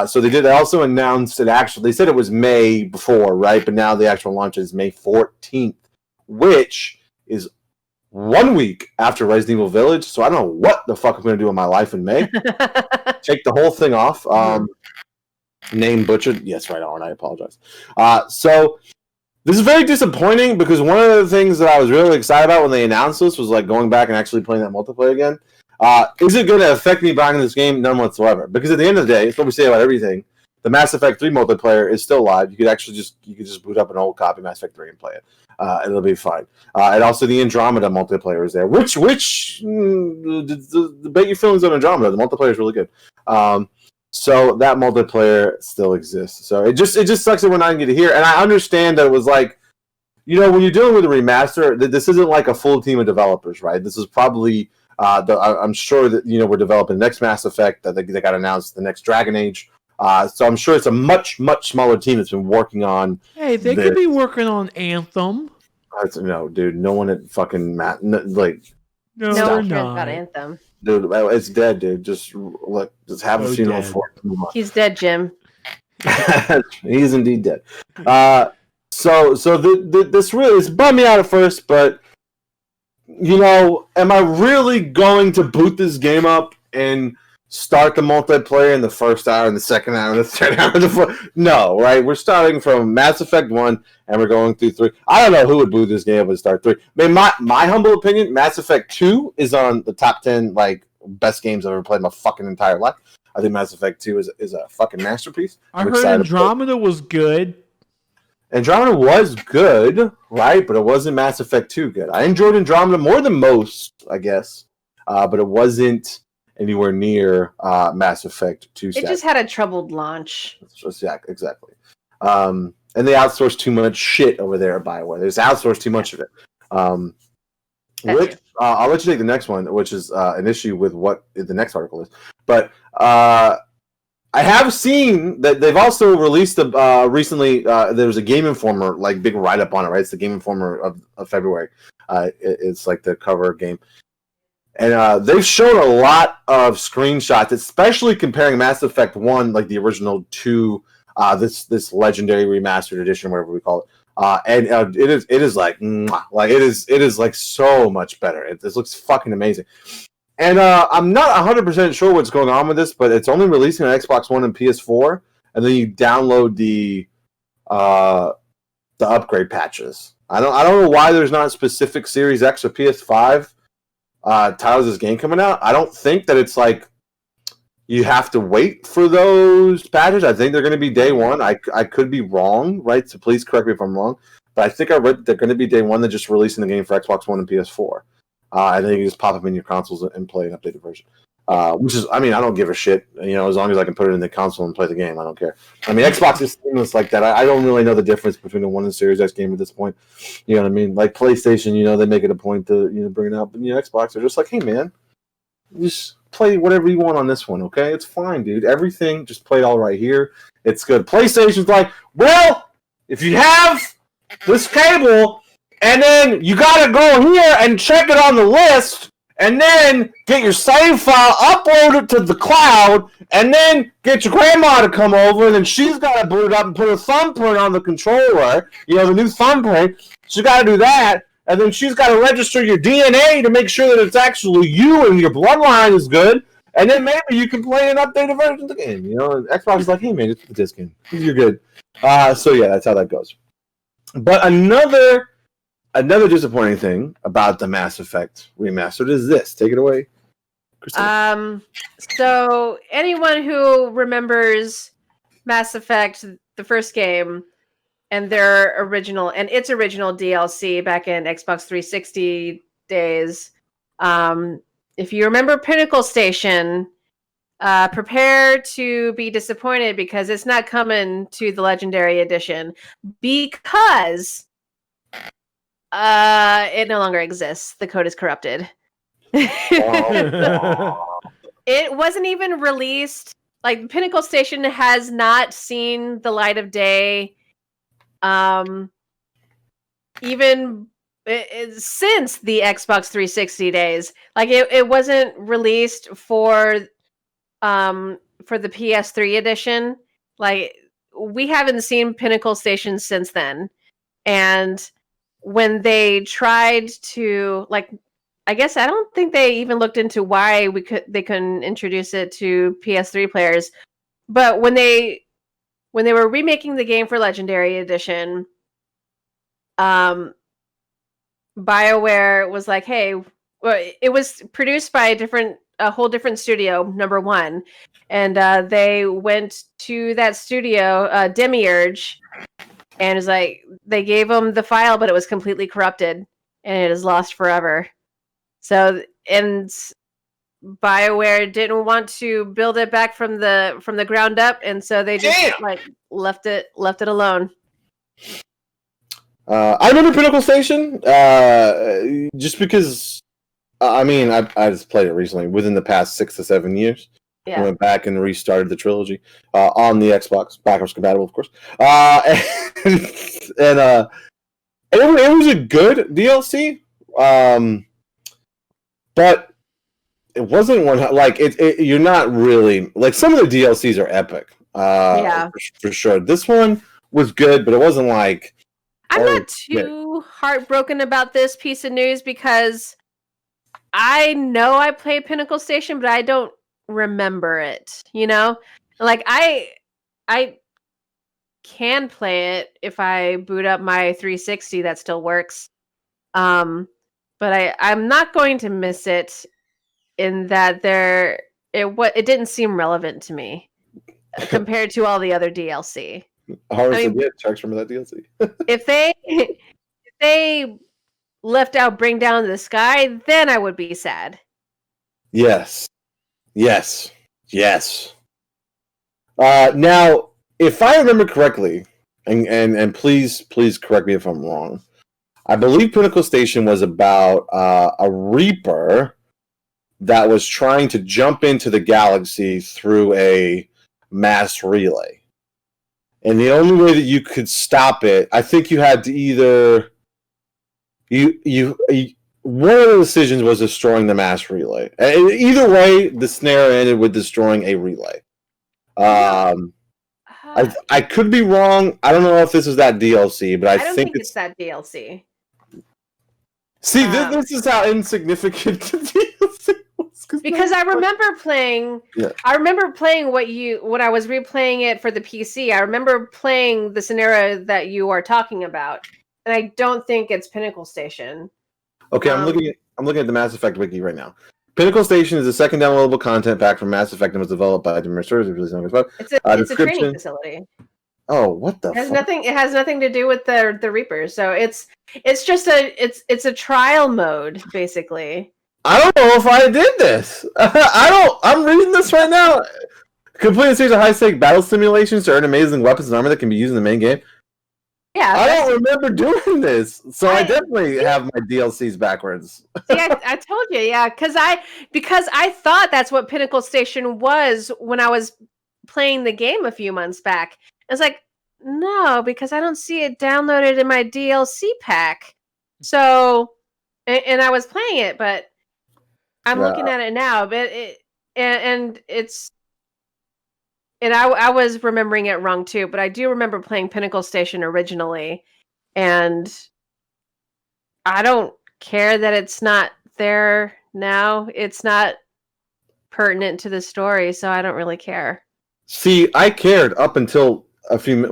So they also announced it actually. They said it was May before, right? But now the actual launch is May 14th, which is 1 week after Resident Evil Village. So I don't know what the fuck I'm going to do in my life in May. Take the whole thing off. Name butchered. Yes, right on. I apologize. So this is very disappointing because one of the things that I was really excited about when they announced this was like going back and actually playing that multiplayer again. Is it going to affect me buying this game? None whatsoever. Because at the end of the day, it's what we say about everything. The Mass Effect 3 multiplayer is still live. You could actually just boot up an old copy of Mass Effect 3 and play it. It'll be fine. And also the Andromeda multiplayer is there. Which debate your feelings on Andromeda. The multiplayer is really good. So that multiplayer still exists. So it just sucks that we're not going to get to hear. And I understand that it was like, you know, when you're dealing with a remaster, this isn't like a full team of developers, right? This is probably... I'm sure that, you know, we're developing the next Mass Effect that they got announced, the next Dragon Age. So I'm sure it's a much, much smaller team that's been working on. Hey, they could be working on Anthem. No, dude, no one at fucking no one cares about Anthem. Dude, it's dead, dude. Just have a funeral for it. He's dead, Jim. He's indeed dead. So this really bummed me out at first, but. You know, am I really going to boot this game up and start the multiplayer in the first hour, and the second hour, and the third hour? No, right? We're starting from Mass Effect 1, and we're going through 3. I don't know who would boot this game up and start 3. I mean, my humble opinion, Mass Effect 2 is on the top 10, like, best games I've ever played in my fucking entire life. I think Mass Effect 2 is a fucking masterpiece. I heard Andromeda was good. Andromeda was good, right? But it wasn't Mass Effect 2 good. I enjoyed Andromeda more than most, I guess. But it wasn't anywhere near Mass Effect 2. It just had a troubled launch. Yeah, exactly. And they outsourced too much shit over there at BioWare. They just outsourced too much of it. I'll let you take the next one, which is an issue with what the next article is. But I have seen that they've also released recently. There was a Game Informer like big write up on it, right? It's the Game Informer of February. It's like the cover game, and they've shown a lot of screenshots, especially comparing Mass Effect 1, like the original, to this Legendary Remastered Edition, whatever we call it. And it is like it is like so much better. This looks fucking amazing. And I'm not 100% sure what's going on with this, but it's only releasing on Xbox One and PS4, and then you download the upgrade patches. I don't know why there's not specific Series X or PS5 titles of this game coming out. I don't think that it's like you have to wait for those patches. I think they're going to be day one. I could be wrong, right? So please correct me if I'm wrong. But I think I read they're going to be day one. They're just releasing the game for Xbox One and PS4. And then you can just pop them in your consoles and play an updated version. Which is, I mean, I don't give a shit. You know, as long as I can put it in the console and play the game, I don't care. I mean, Xbox is seamless like that. I don't really know the difference between the One and Series X game at this point. You know what I mean? Like PlayStation, you know, they make it a point to bring it out. But Xbox, they're just like, hey man, just play whatever you want on this one, okay? It's fine, dude. Everything, just play it all right here. It's good. PlayStation's like, well, if you have this cable, and then you gotta go here and check it on the list, and then get your save file, upload it to the cloud, and then get your grandma to come over, and then she's gotta boot it up and put a thumbprint on the controller, the new thumbprint. She's gotta do that, and then she's gotta register your DNA to make sure that it's actually you and your bloodline is good, and then maybe you can play an updated version of the game. And Xbox is like, hey man, it's the disc in. You're good. So yeah, that's how that goes. But another disappointing thing about the Mass Effect remastered is this. Take it away, Christina. So anyone who remembers Mass Effect, the first game, and its original DLC back in Xbox 360 days, if you remember Pinnacle Station, prepare to be disappointed because it's not coming to the Legendary Edition because it no longer exists. The code is corrupted. It wasn't even released. Like, Pinnacle Station has not seen the light of day even since the Xbox 360 days. Like, it wasn't released for the PS3 edition. Like, we haven't seen Pinnacle Station since then. And when they tried to, like, I guess I don't think they even looked into why they couldn't introduce it to PS3 players. But when they were remaking the game for Legendary Edition, BioWare was like, hey, it was produced by a whole different studio, number one, and they went to that studio, Demiurge, and it's like they gave them the file, but it was completely corrupted, and it is lost forever. So, and BioWare didn't want to build it back from the ground up, and so they just left it alone. I remember Pinnacle Station just because. I mean, I just played it recently, within the past 6 to 7 years. Yeah. I went back and restarted the trilogy on the Xbox, backwards compatible, of course. And it was a good DLC, but it wasn't one like it. You're not really like, some of the DLCs are epic, for sure. This one was good, but it wasn't like. I'm not too heartbroken about this piece of news because I know I played Pinnacle Station, but I don't remember it. Like I can play it if I boot up my 360. That still works. But I'm not going to miss it in that it didn't seem relevant to me compared to all the other DLC. Trex, remember that DLC? if they left out Bring Down the Sky, then I would be sad. Yes. Now, if I remember correctly, and please correct me if I'm wrong, I believe Pinnacle Station was about a Reaper that was trying to jump into the galaxy through a mass relay. And the only way that you could stop it, I think you had to either one of the decisions was destroying the mass relay. And either way, the snare ended with destroying a relay. I could be wrong. I don't know if this is that DLC, but I don't think it's that DLC. See, this is how insignificant the DLC was. Because I remember playing. Yeah. I remember playing when I was replaying it for the PC. I remember playing the scenario that you are talking about, and I don't think it's Pinnacle Station. Okay, I'm looking at the Mass Effect wiki right now. Pinnacle Station is the second downloadable content pack from Mass Effect and was developed by the Mercedes. It's a training facility. Oh, what the? It has nothing to do with the Reapers. So it's just a trial mode basically. I don't know if I did this. I'm reading this right now. Complete a series of high-stake battle simulations to earn amazing weapons and armor that can be used in the main game. Yeah, I don't remember doing this, so I definitely have my DLCs backwards. See, I told you, yeah, because I thought that's what Pinnacle Station was when I was playing the game a few months back. I was like, no, because I don't see it downloaded in my DLC pack. So, and I was playing it, but I'm looking at it now. But I was remembering it wrong too, but I do remember playing Pinnacle Station originally, and I don't care that it's not there now. It's not pertinent to the story, so I don't really care. See, I cared up until a few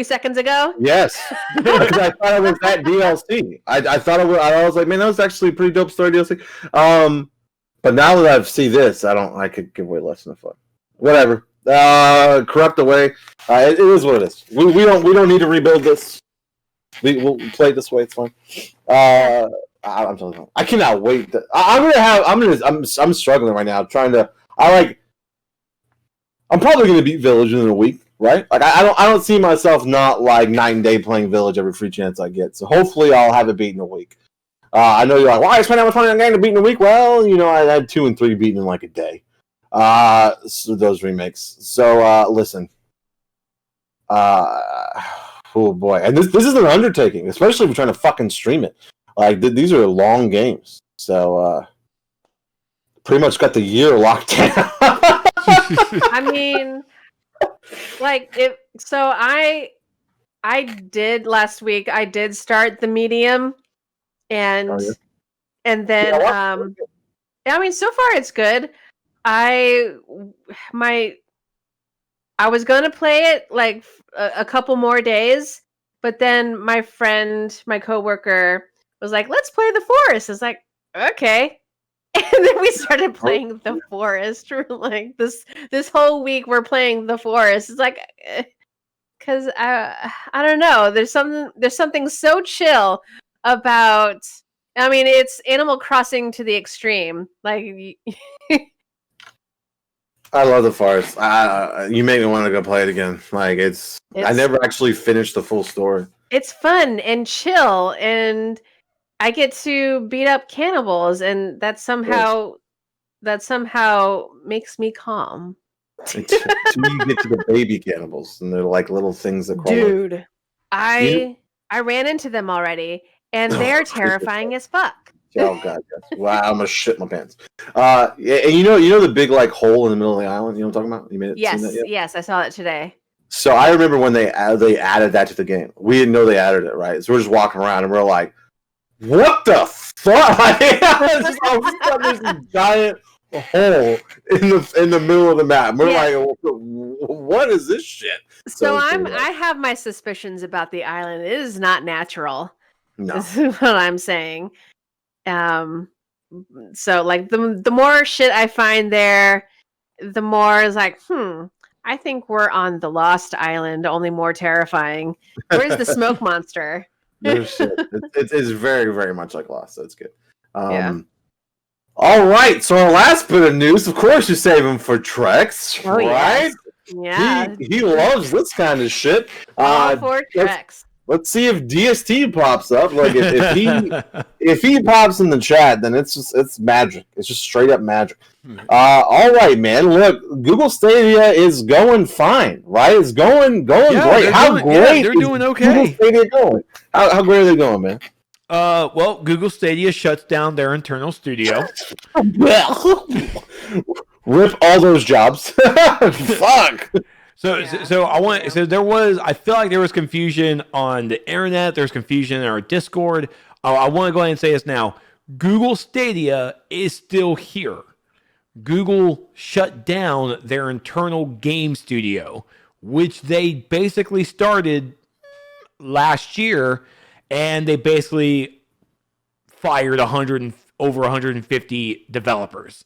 seconds ago. Yes, because I thought it was that DLC. I thought it was. I was like, man, that was actually a pretty dope story DLC. But now that I've seen this, I could give away less than a fuck. Whatever. Corrupt away. It is what it is. We don't need to rebuild this. We'll play it this way. It's fine. I'm telling you, I cannot wait. I'm struggling right now. I'm probably gonna beat Village in a week, right? Like I don't see myself not like night and day playing Village every free chance I get. So hopefully I'll have it beat in a week. I know you're like, why spend that much money on a game to beat in a week? Well, I had 2 and 3 beaten in like a day. So those remakes. So listen. Oh boy, and this is an undertaking, especially if we're trying to fucking stream it. Like these are long games, so pretty much got the year locked down. I mean, like if so, I did last week. I did start the medium, and then I mean, so far it's good. I was going to play it like a couple more days, but then my friend, my coworker was like, let's play The Forest. I was like, okay. And then we started playing The Forest for like this whole week. We're playing The Forest. It's like, because I don't know. There's something so chill about, I mean, it's Animal Crossing to the extreme. Like, I love The Forest. You make me want to go play it again. Like I never actually finished the full story. It's fun and chill, and I get to beat up cannibals, and that somehow makes me calm. Until you get to the baby cannibals, and they're like little things that crawl. Dude, I ran into them already, and they're terrifying as fuck. Oh god, yes. Wow, I'm gonna shit my pants. And you know the big like hole in the middle of the island. You know what I'm talking about? You made it. Yes, I saw it today. So I remember when they added that to the game. We didn't know they added it, right? So we're just walking around and we're like, "What the fuck?" There's this giant hole in the middle of the map. We're like, "What is this shit?" So I have my suspicions about the island. It is not natural. No, this is what I'm saying. So like the more shit I find there, the more is like, I think we're on the Lost Island, only more terrifying. Where's the smoke monster? It's very, very much like Lost, so it's good. All right, so our last bit of news, of course, you save him for Trex, right? Yes. Yeah. He loves this kind of shit. All for Trex. Let's see if DST pops up. Like if he pops in the chat, then it's magic. It's just straight up magic. All right, man. Look, Google Stadia is going fine, right? It's going great. They're doing okay. Google Stadia going? How great are they going, man? Well, Google Stadia shuts down their internal studio. Rip all those jobs. Fuck. So I feel like there was confusion on the internet. There's confusion in our Discord. I want to go ahead and say this now. Google Stadia is still here. Google shut down their internal game studio, which they basically started last year, and they basically fired over 150 developers.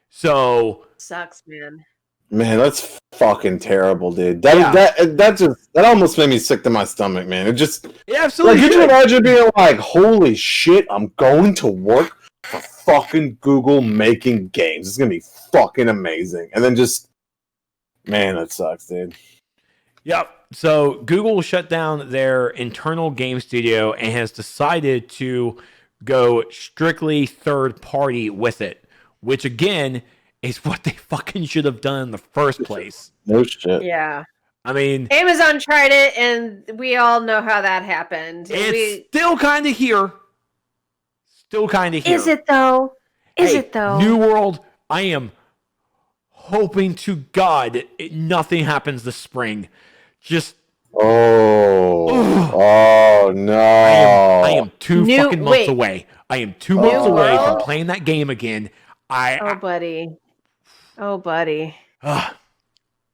So sucks, man. Man, that's fucking terrible, dude. That almost made me sick to my stomach, man. It absolutely. Like, could you imagine being like, "Holy shit, I'm going to work for fucking Google making games. It's gonna be fucking amazing." And then man, that sucks, dude. Yep. So Google shut down their internal game studio and has decided to go strictly third party with it, which again is what they fucking should have done in the first place. No shit. Yeah. I mean, Amazon tried it, and we all know how that happened. It's still kind of here. Is it though? Is it though? New World, I am hoping to God nothing happens this spring. Just oh no! I am 2 fucking months away. I am 2 months away from playing that game again. Oh, buddy. But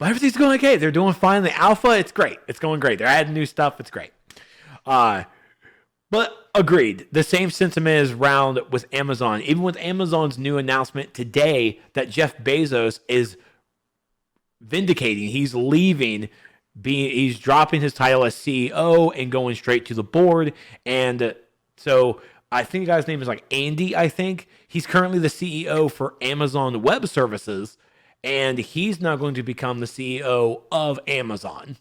everything's going okay. They're doing fine in the alpha. It's great. It's going great. They're adding new stuff. It's great. But agreed. The same sentiment is around with Amazon. Even with Amazon's new announcement today that Jeff Bezos is vindicating. He's leaving. He's dropping his title as CEO and going straight to the board. And so I think the guy's name is like Andy, I think. He's currently the CEO for Amazon Web Services, and he's now going to become the CEO of Amazon.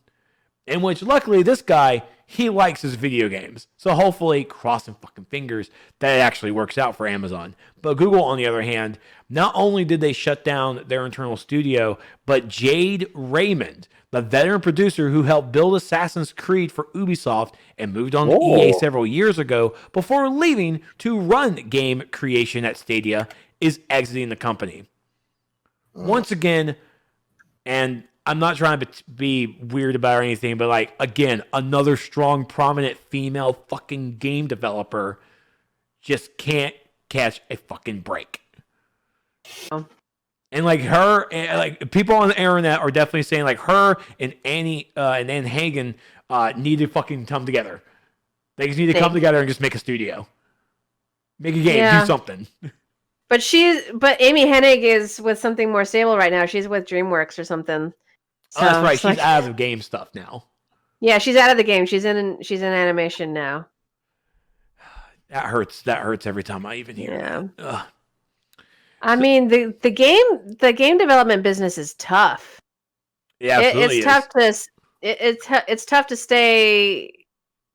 In which, luckily, this guy, he likes his video games. So hopefully, crossing fucking fingers, that it actually works out for Amazon. But Google, on the other hand, not only did they shut down their internal studio, but Jade Raymond, the veteran producer who helped build Assassin's Creed for Ubisoft and moved on to EA several years ago before leaving to run game creation at Stadia, is exiting the company. Once again, and I'm not trying to be weird about or anything, but like, again, another strong, prominent female fucking game developer just can't catch a fucking break. And like her, like people on the internet are definitely saying like her and Annie and Ann Hagen need to fucking come together. They just need to come together and just make a studio, make a game, do something. But Amy Hennig is with something more stable right now. She's with DreamWorks or something. So, that's right. She's out of game stuff now. Yeah, she's out of the game. She's in animation now. That hurts. That hurts every time I even hear it. Ugh. I mean, the game development business is tough. Yeah, it's tough it's tough to stay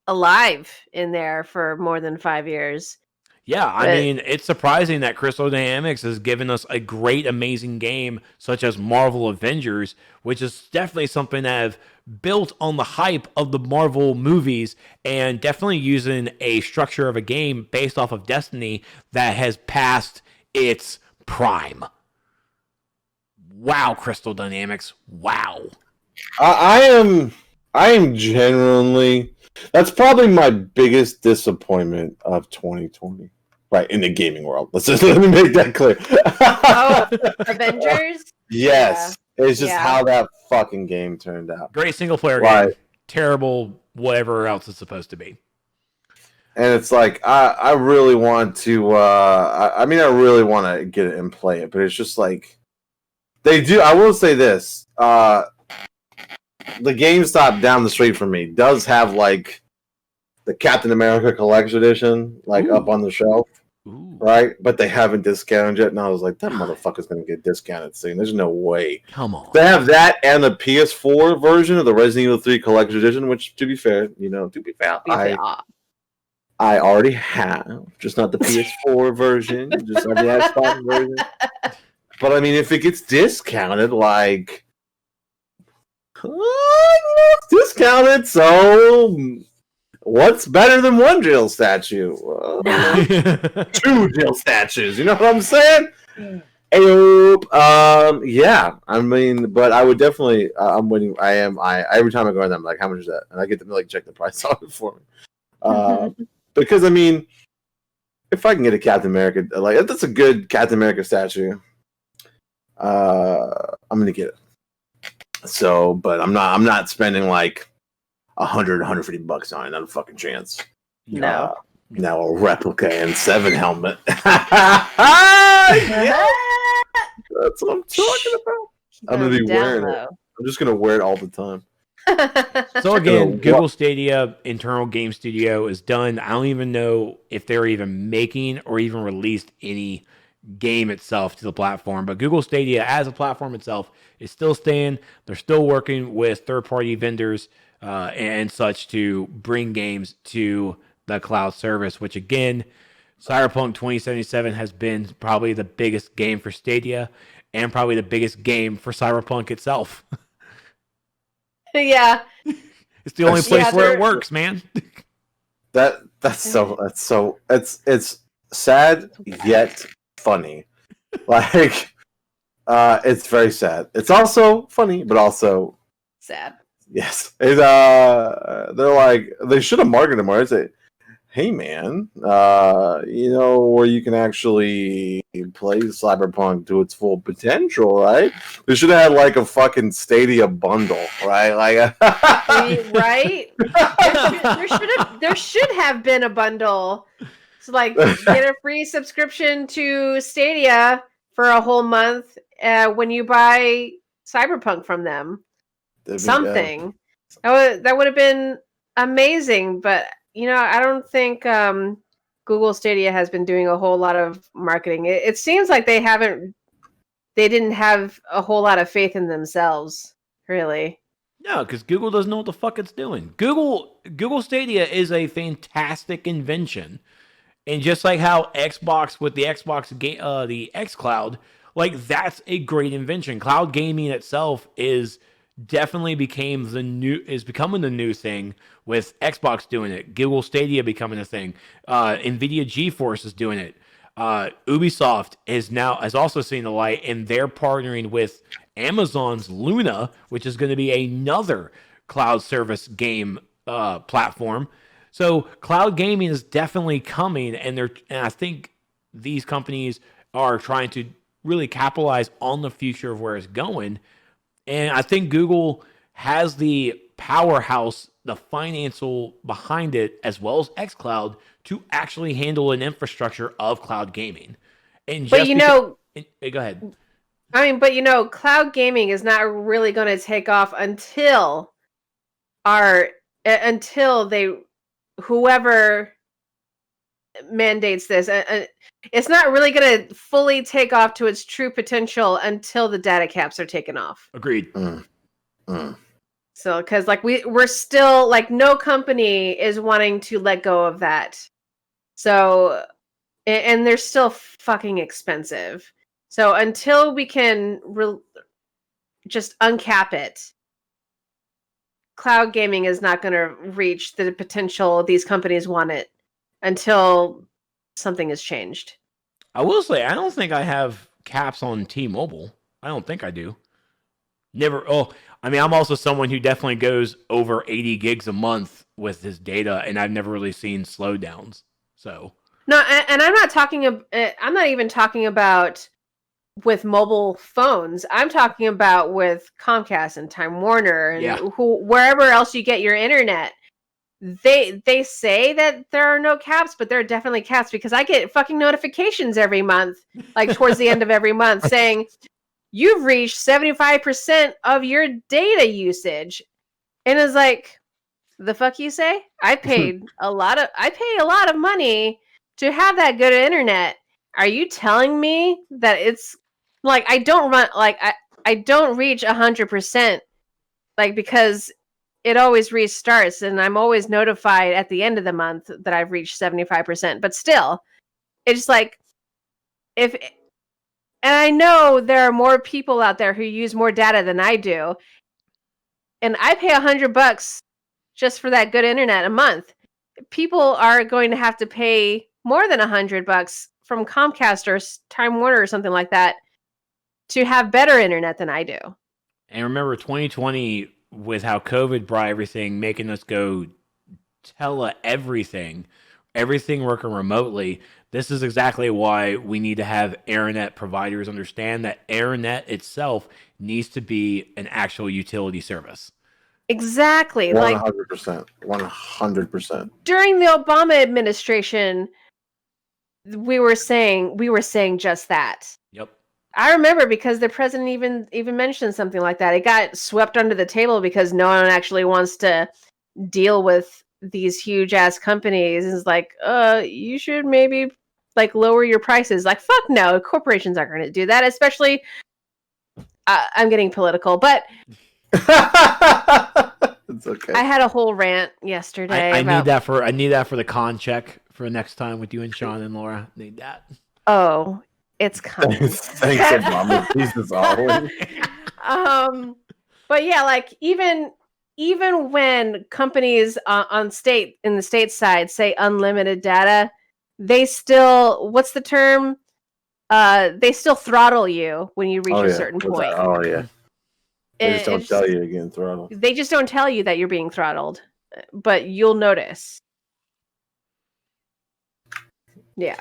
alive in there for more than 5 years. Yeah, I mean, it's surprising that Crystal Dynamics has given us a great, amazing game such as Marvel Avengers, which is definitely something that have built on the hype of the Marvel movies and definitely using a structure of a game based off of Destiny that has passed its prime. Wow, Crystal Dynamics. Wow. I am genuinely, that's probably my biggest disappointment of 2020. Right, in the gaming world. Let me make that clear. Avengers? Yes. Yeah. It's just how that fucking game turned out. Great single player game. Terrible whatever else it's supposed to be. And it's like, I really want to, I really want to get it and play it, but it's just like, they do, I will say this, the GameStop down the street from me does have, like, the Captain America Collection Edition, like, up on the shelf. Ooh. right? But they haven't discounted yet, and I was like, that motherfucker's gonna get discounted soon. There's no way. Come on. They have that and the PS4 version of the Resident Evil 3 Collector's Edition, which, to be fair, I already have, just not the PS4 version, just not the Xbox version. But I mean, if it gets discounted, like, it's discounted, so what's better than one Jill statue? 2 Jill statues. You know what I'm saying? Yeah. I mean, but I would definitely. I'm waiting. Every time I go in there, I'm like, how much is that? And I get them to like check the price on it for me. Because I mean, if I can get a Captain America, like that's a good Captain America statue, I'm gonna get it. So, but I'm not spending like $100-$150 on it. Not a fucking chance. No. Now a replica and 7 helmet. Yeah! That's what I'm talking about. I'm gonna be wearing it. I'm just gonna wear it all the time. So again, Google Stadia internal game studio is done. I don't even know if they're even making or even released any game itself to the platform, but Google Stadia as a platform itself is still staying. They're still working with third-party vendors and such to bring games to the cloud service, which again, Cyberpunk 2077 has been probably the biggest game for Stadia and probably the biggest game for Cyberpunk itself. Yeah. It's the only place where it works, man. It's sad yet funny. Like it's very sad. It's also funny, but also sad. Yes. They're like, they should have marketed more. I'd say, hey man, where you can actually play Cyberpunk to its full potential, right? They should have had like a fucking Stadia bundle, right? Like, right? There should have been a bundle. So like, get a free subscription to Stadia for a whole month when you buy Cyberpunk from them. Something that would have been amazing, but. I don't think Google Stadia has been doing a whole lot of marketing. It seems like they didn't have a whole lot of faith in themselves, really. No, because Google doesn't know what the fuck it's doing. Google Stadia is a fantastic invention. And just like how Xbox with the Xbox game, the xCloud, like that's a great invention. Cloud gaming itself is definitely becoming the new thing with Xbox doing it, Google Stadia becoming a thing, Nvidia GeForce is doing it, Ubisoft has also seen the light, and they're partnering with Amazon's Luna, which is going to be another cloud service game platform. So cloud gaming is definitely coming, and I think these companies are trying to really capitalize on the future of where it's going. And I think Google has the powerhouse, the financial behind it, as well as xCloud, to actually handle an infrastructure of cloud gaming. And but go ahead. I mean, but cloud gaming is not really going to take off until whoever mandates this. It's not really going to fully take off to its true potential until the data caps are taken off. Agreed. So, because like we're still like no company is wanting to let go of that. So, and they're still fucking expensive. So until we can just uncap it, cloud gaming is not going to reach the potential these companies want it until something has changed. I will say, I don't think I have caps on T-Mobile. I don't think I do. Never. Oh, I mean, I'm also someone who definitely goes over 80 gigs a month with his data, and I've never really seen slowdowns. So no, and I'm not even talking about with mobile phones. I'm talking about with Comcast and Time Warner and wherever else you get your internet. They say that there are no caps, but there are definitely caps because I get fucking notifications every month, like towards the end of every month, saying you've reached 75% of your data usage, and it's like, the fuck you say? I pay a lot of money to have that good internet, are you telling me that it's like I don't run like I don't reach 100%, like, because it always restarts and I'm always notified at the end of the month that I've reached 75%, but still it's like if and I know there are more people out there who use more data than I do, and I pay $100 just for that good internet a month. People are going to have to pay more than $100 from Comcast or Time Warner or something like that to have better internet than I do. And remember, 2020, with how COVID brought everything, making us go everything working remotely. This is exactly why we need to have internet providers understand that internet itself needs to be an actual utility service. Exactly. 100%. 100%. During the Obama administration, we were saying just that. Yep. I remember because the president even mentioned something like that. It got swept under the table because no one actually wants to deal with these huge ass companies. It's like, you should maybe like lower your prices. Like, fuck no, corporations aren't going to do that. Especially, I'm getting political, but it's okay. I had a whole rant yesterday. I need that for the con check for next time with you and Sean and Laura. Need that. Oh, it's coming. Thanks, Obama. Jesus, always. But yeah, like even when companies in the state side say unlimited data, they still, what's the term? They still throttle you when you reach a certain point. Oh yeah. They just don't tell you again, throttle. They just don't tell you that you're being throttled, but you'll notice. Yeah,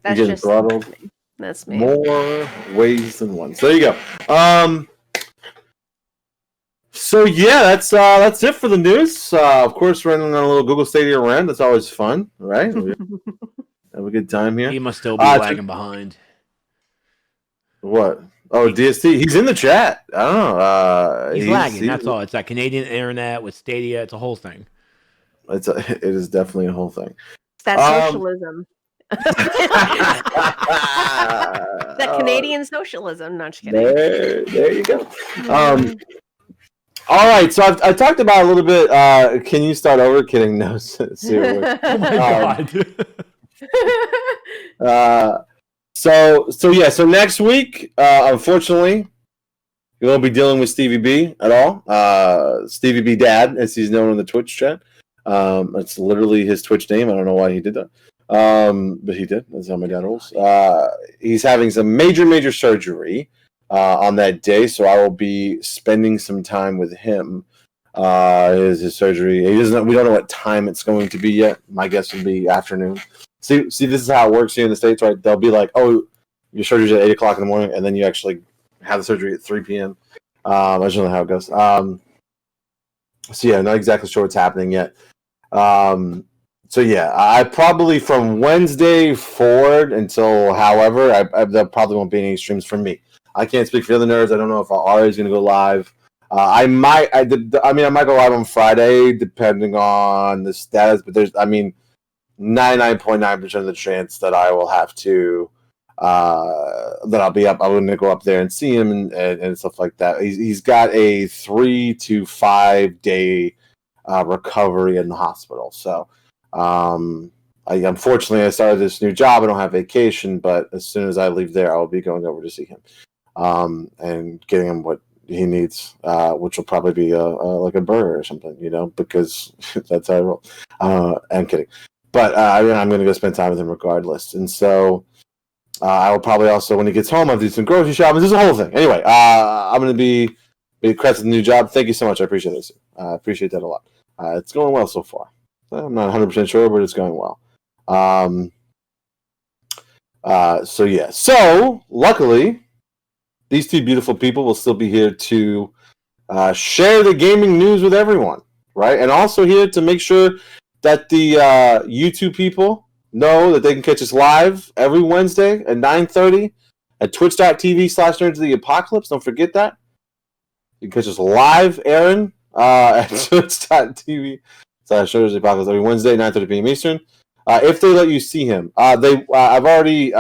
that's you just throttled. That's me. More ways than one. So there you go. So yeah, that's it for the news. Of course, we're running on a little Google Stadia rant. That's always fun, right? Have a good time here. He must still be lagging behind. What? Oh, DST. He's in the chat. I don't know. He's lagging. That's all. It's that Canadian internet with Stadia. It's a whole thing. It is definitely a whole thing. It's that socialism. That Canadian socialism. No, just kidding. There you go. All right, so I've talked about a little bit. Can you start over? Kidding. No, seriously. Oh my God. So next week, unfortunately, we won't be dealing with Stevie B at all. Stevie B Dad, as he's known in the Twitch chat. That's literally his Twitch name. I don't know why he did that. But he did. That's how my dad rolls. He's having some major surgery on that day, so I will be spending some time with him. His surgery. We don't know what time it's going to be yet. My guess would be afternoon. See, this is how it works here in the States, right? They'll be like, "Oh, your surgery's at 8:00 in the morning," and then you actually have the surgery at 3 p.m. I just don't know how it goes. So yeah, not exactly sure what's happening yet. So yeah, I probably from Wednesday forward until however, there probably won't be any streams from me. I can't speak for the other nerds. I don't know if Ari is going to go live. I might go live on Friday depending on the status, but there's 99.9% of the chance that I will have to that I'll be up. I'm going to go up there and see him and stuff like that. He's got a 3 to 5 day recovery in the hospital. So unfortunately I started this new job. I don't have vacation, but as soon as I leave there, I will be going over to see him and getting him what he needs, which will probably be like a burger or something, because that's how I roll. I'm kidding. But I'm going to go spend time with him regardless. And so I will probably also, when he gets home, I'll do some grocery shopping. This is a whole thing. Anyway, I'm going to be credited with the new job. Thank you so much. I appreciate this. I appreciate that a lot. It's going well so far. I'm not 100% sure, but it's going well. So yeah. So luckily, these two beautiful people will still be here to share the gaming news with everyone, right? And also here to make sure that the YouTube people know that they can catch us live every Wednesday at 9:30 at twitch.tv/nerdsoftheapocalypse. Don't forget that. You can catch us live, Aaron, at twitch.tv/nerdsoftheapocalypse every Wednesday, 9:30 p.m. Eastern. if they let you see him. I've already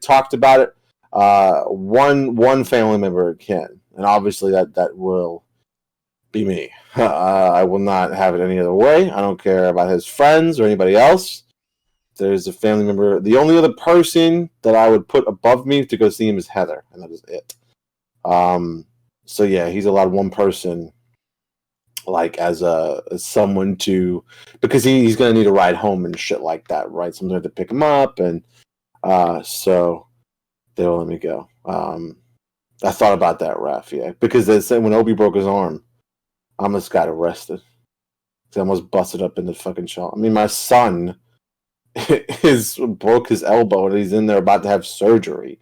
talked about it. One family member can, and obviously that will be me. I will not have it any other way. I don't care about his friends or anybody else. There's a family member. The only other person that I would put above me to go see him is Heather, and that is it. So yeah, he's allowed one person, like as someone to, because he's gonna need a ride home and shit like that, right? Someone to pick him up, and so they will let me go. I thought about that, Raph, yeah, because they said when Obi broke his arm, I almost got arrested. He almost busted up in the fucking shop. I mean, my son broke his elbow and he's in there about to have surgery.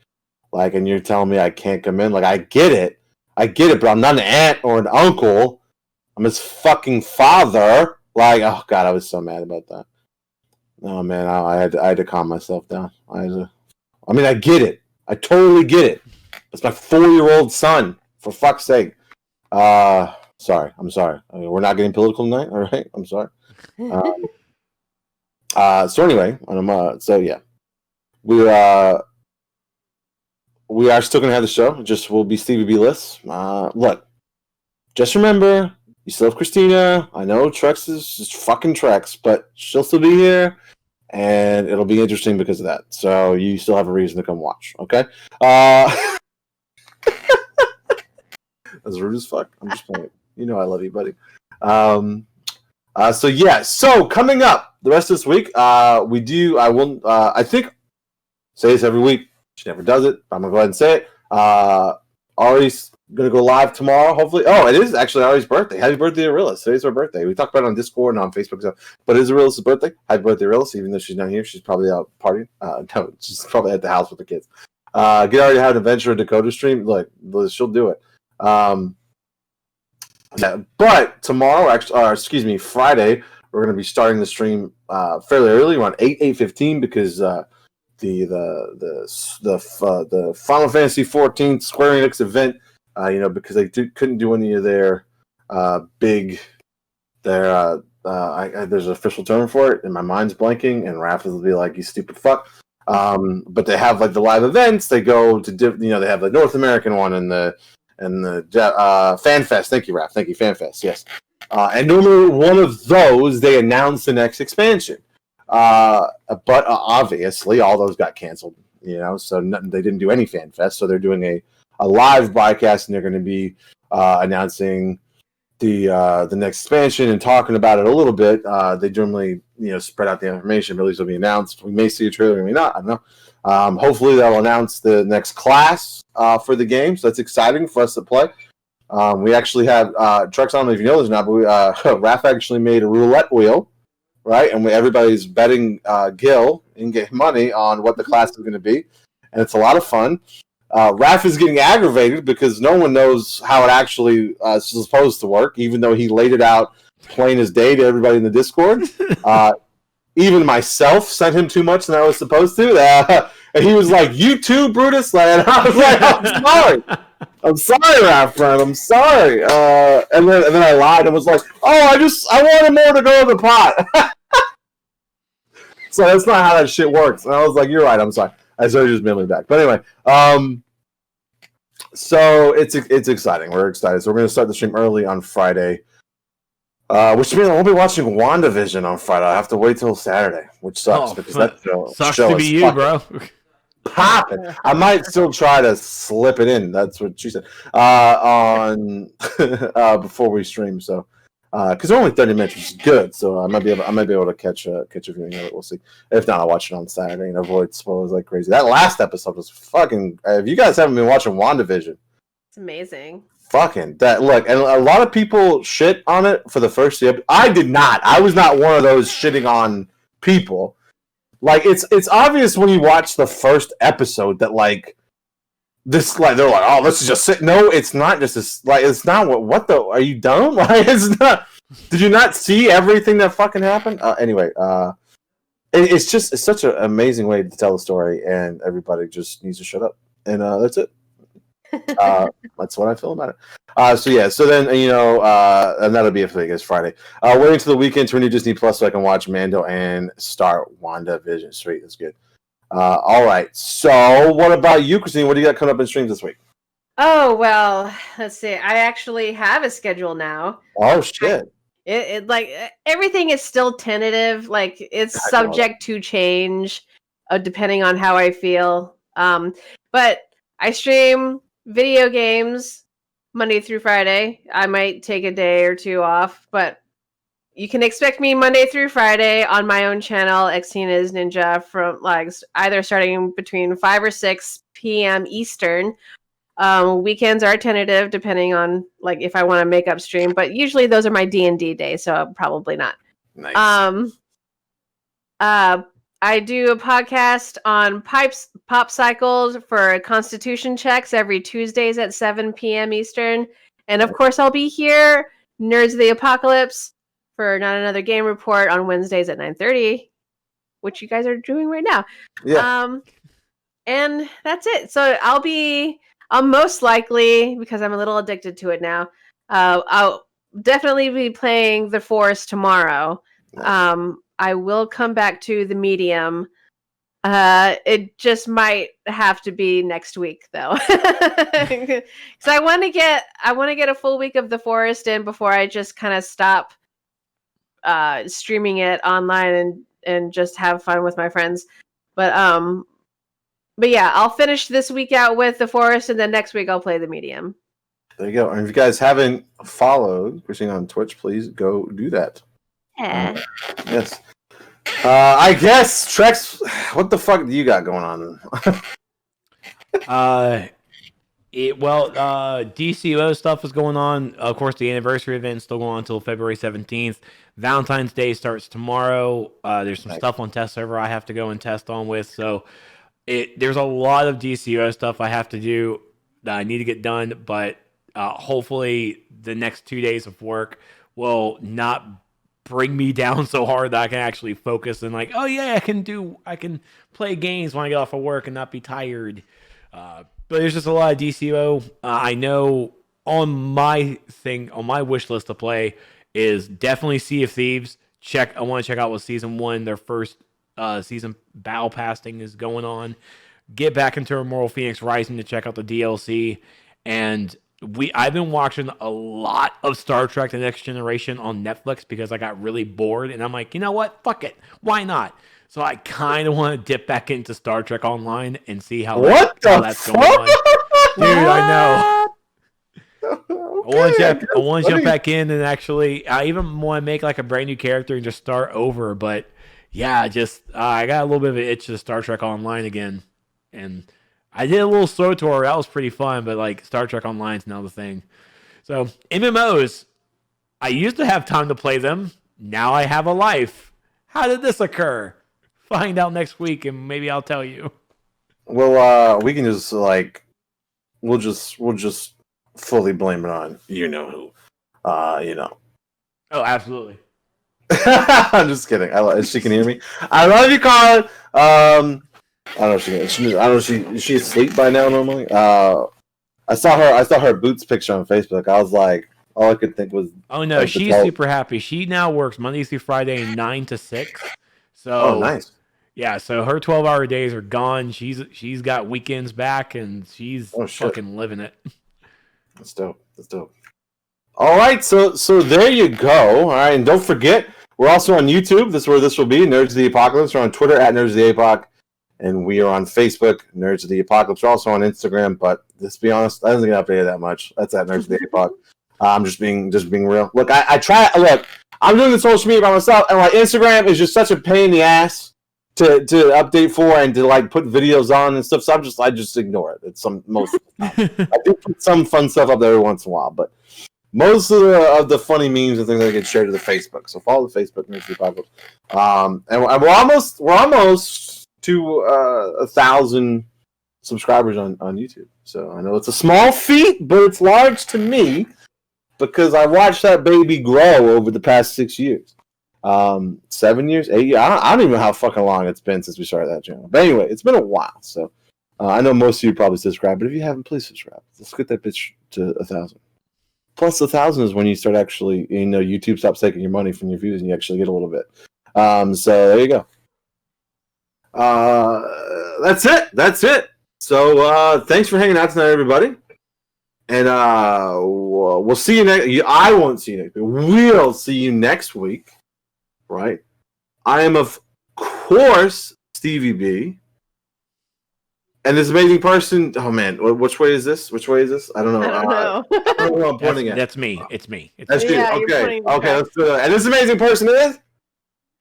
Like, and you're telling me I can't come in? Like, I get it, but I'm not an aunt or an uncle. I'm his fucking father. Like, oh god, I was so mad about that. Oh man, I had to calm myself down. I mean, I get it. I totally get it. It's my 4-year-old son. For fuck's sake. Sorry. I'm sorry. I mean, we're not getting political tonight. All right. I'm sorry. So anyway, so yeah, we are still gonna have the show. It just will be Stevie B lists. Look, just remember, you still have Xtina. I know Trex is just fucking Trex, but she'll still be here, and it'll be interesting because of that. So you still have a reason to come watch. Okay. That's rude as fuck. I'm just playing. You know I love you, buddy. So yeah. So coming up the rest of this week, we do. I will. I think say this every week. She never does it. I'm gonna go ahead and say it. Ari's gonna go live tomorrow. Hopefully. Oh, it is actually Ari's birthday. Happy birthday, Arilys. Today's her birthday. We talked about it on Discord and on Facebook stuff. But it is Arilys' birthday. Happy birthday, Arilys. Even though she's not here, she's probably out partying. No, she's probably at the house with the kids. Get Ari to have an adventure in Dakota stream. Like, she'll do it. But tomorrow, actually, Friday, we're going to be starting the stream fairly early, around 8:15, because the Final Fantasy 14 Square Enix event, because they couldn't do any of their big, there's an official term for it, and my mind's blanking, and Raph will be like, "You stupid fuck." But they have like the live events. They go to they have the North American one and the FanFest. Thank you, Raph. Thank you, FanFest. Yes. And normally one of those they announce the next expansion. But obviously all those got canceled. So they didn't do any FanFest. So they're doing a live broadcast, and they're going to be announcing the next expansion and talking about it a little bit. They generally spread out the information, but at least it'll be announced. We may see a trailer, we may not. I don't know. Hopefully they'll announce the next class for the game, so that's exciting for us to play. We actually have Trex. I don't know if you know this or not, but Raph actually made a roulette wheel, right? And everybody's betting Gil and get money on what the class is going to be, and it's a lot of fun. Raph is getting aggravated because no one knows how it actually is supposed to work, even though he laid it out plain as day to everybody in the Discord. Even myself sent him too much than I was supposed to. And he was like, "You too, Brutus?" And I was like, I'm sorry, Raph, friend. I'm sorry. And then I lied and was like, "Oh, I wanted more to go in the pot." So that's not how that shit works. And I was like, "You're right. I'm sorry." I started just mailing back. But anyway, so it's exciting. We're excited. So we're going to start the stream early on Friday. Which means I won't be watching WandaVision on Friday. I have to wait till Saturday, which sucks because that sucks to be you, bro. Popping. I might still try to slip it in. That's what she said on before we stream. So because they're only 30 minutes, which is good. So I might be able to catch a viewing of it. We'll see. If not, I'll watch it on Saturday and avoid spoilers like crazy. That last episode was fucking. If you guys haven't been watching WandaVision, It's amazing. Fucking that look, and a lot of people shit on it for the first episode. I did not. I was not one of those shitting on people. Like it's obvious when you watch the first episode that like this, like they're like, oh, this is just sit. No, it's not just this. Like it's not what the are you dumb? Like it's not. Did you not see everything that fucking happened? Anyway, it's such an amazing way to tell the story, and everybody just needs to shut up, and that's it. That's what I feel about it. So then and that'll be it for I guess Friday. Waiting to the weekend to renew Disney Plus so I can watch Mando and start WandaVision. Sweet, that's good. All right. So what about you, Christine? What do you got coming up in streams this week? Oh, well, let's see. I actually have a schedule now. Oh shit. It like everything is still tentative. Like it's subject to change, depending on how I feel. But I stream video games Monday through Friday. I might take a day or two off, but you can expect me Monday through Friday on my own channel, Xtina's Ninja, from like either starting between 5 or 6 p.m. Eastern. Weekends are tentative depending on like if I want to make up stream, but usually those are my D&D days, so probably not. Nice. I do a podcast on pop cycles for Constitution checks every Tuesdays at 7 p.m. Eastern. And of course, I'll be here, Nerds of the Apocalypse, for Not Another Game Report on Wednesdays at 9:30, which you guys are doing right now. Yeah. And that's it. So I'll most likely, because I'm a little addicted to it now, I'll definitely be playing The Forest tomorrow. Nice. I will come back to the medium. It just might have to be next week though. So I want to get a full week of The Forest in before I just kind of stop streaming it online and just have fun with my friends. But yeah, I'll finish this week out with The Forest, and then next week I'll play the medium. There you go. And if you guys haven't followed Christine on Twitch, please go do that. Yeah. Yes. I guess Trex, what the fuck do you got going on? DCO stuff is going on. Of course, the anniversary event is still going on until February 17th. Valentine's Day starts tomorrow. There's some stuff on test server I have to go and test on with. So there's a lot of DCO stuff I have to do that I need to get done. But hopefully the next 2 days of work will not bring me down so hard that I can actually focus and like, oh yeah, I can play games when I get off of work and not be tired. But there's just a lot of DCO. I know on my wish list to play is definitely Sea of Thieves. I want to check out what season 1, their first season battle passing is going on. Get back into Immortal Phoenix Rising to check out the DLC. And I've been watching a lot of Star Trek The Next Generation on Netflix because I got really bored. And I'm like, you know what? Fuck it. Why not? So I kind of want to dip back into Star Trek Online and see how that's going on. Dude, I know. Okay, I want to jump back in and actually, I even want to make like a brand new character and just start over. But yeah, I got a little bit of an itch to Star Trek Online again. And I did a little slow tour. That was pretty fun, but like Star Trek Online is now the thing. So MMOs, I used to have time to play them. Now I have a life. How did this occur? Find out next week, and maybe I'll tell you. Well, we can just we'll just fully blame it on you know who. Oh, absolutely. I'm just kidding. She can hear me. I love you, Colin. I don't know if is she asleep by now normally? I saw her boots picture on Facebook. I was like, all I could think was, oh no, she's super happy. She now works Monday through Friday 9 to 6. So nice. Yeah, so her 12-hour days are gone. She's got weekends back, and she's fucking living it. That's dope. All right, so there you go. All right, and don't forget, we're also on YouTube. This is where this will be, Nerds of the Apocalypse. We're on Twitter at Nerds of the Apoc, and we are on Facebook, Nerds of the Apocalypse. We're also on Instagram, but let's be honest, I don't think I updated that much. That's at Nerds of the Apoc. I'm just being real. Look, I try. Look, I'm doing the social media by myself, and like Instagram is just such a pain in the ass to update for and to like put videos on and stuff. So I just ignore it. It's most of the time. I do put some fun stuff up there every once in a while, but most of the funny memes and things that get shared to the Facebook. So follow the Facebook Nerds of the Apocalypse. And we're almost to 1,000 subscribers on YouTube. So I know it's a small feat, but it's large to me because I watched that baby grow over the past 6 years. 7 years, 8 years. I don't even know how fucking long it's been since we started that channel. But anyway, it's been a while. So I know most of you probably subscribe, but if you haven't, please subscribe. Let's get that bitch to 1,000. Plus 1,000 is when you start actually, YouTube stops taking your money from your views and you actually get a little bit. So there you go. That's it. So thanks for hanging out tonight, everybody. And we'll see you next. I won't see you next week. We'll see you next week, right? I am, of course, Stevie B. And this amazing person. Oh man, which way is this? I don't know. I don't know. I don't know who I'm pointing at. That's me. It's me. That's you. Yeah, you're Okay. pointing Okay. back. Let's do that. And this amazing person is.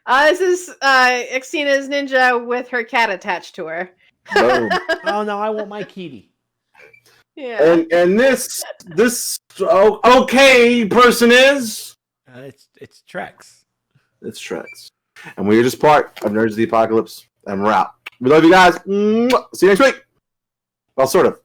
This is Xtina's ninja with her cat attached to her. Boom. Oh no, I want my kitty. Yeah. And this okay person is. It's Trex. It's Trex. And we are just part of Nerds of the Apocalypse. And we're out. We love you guys. See you next week. Well, sort of.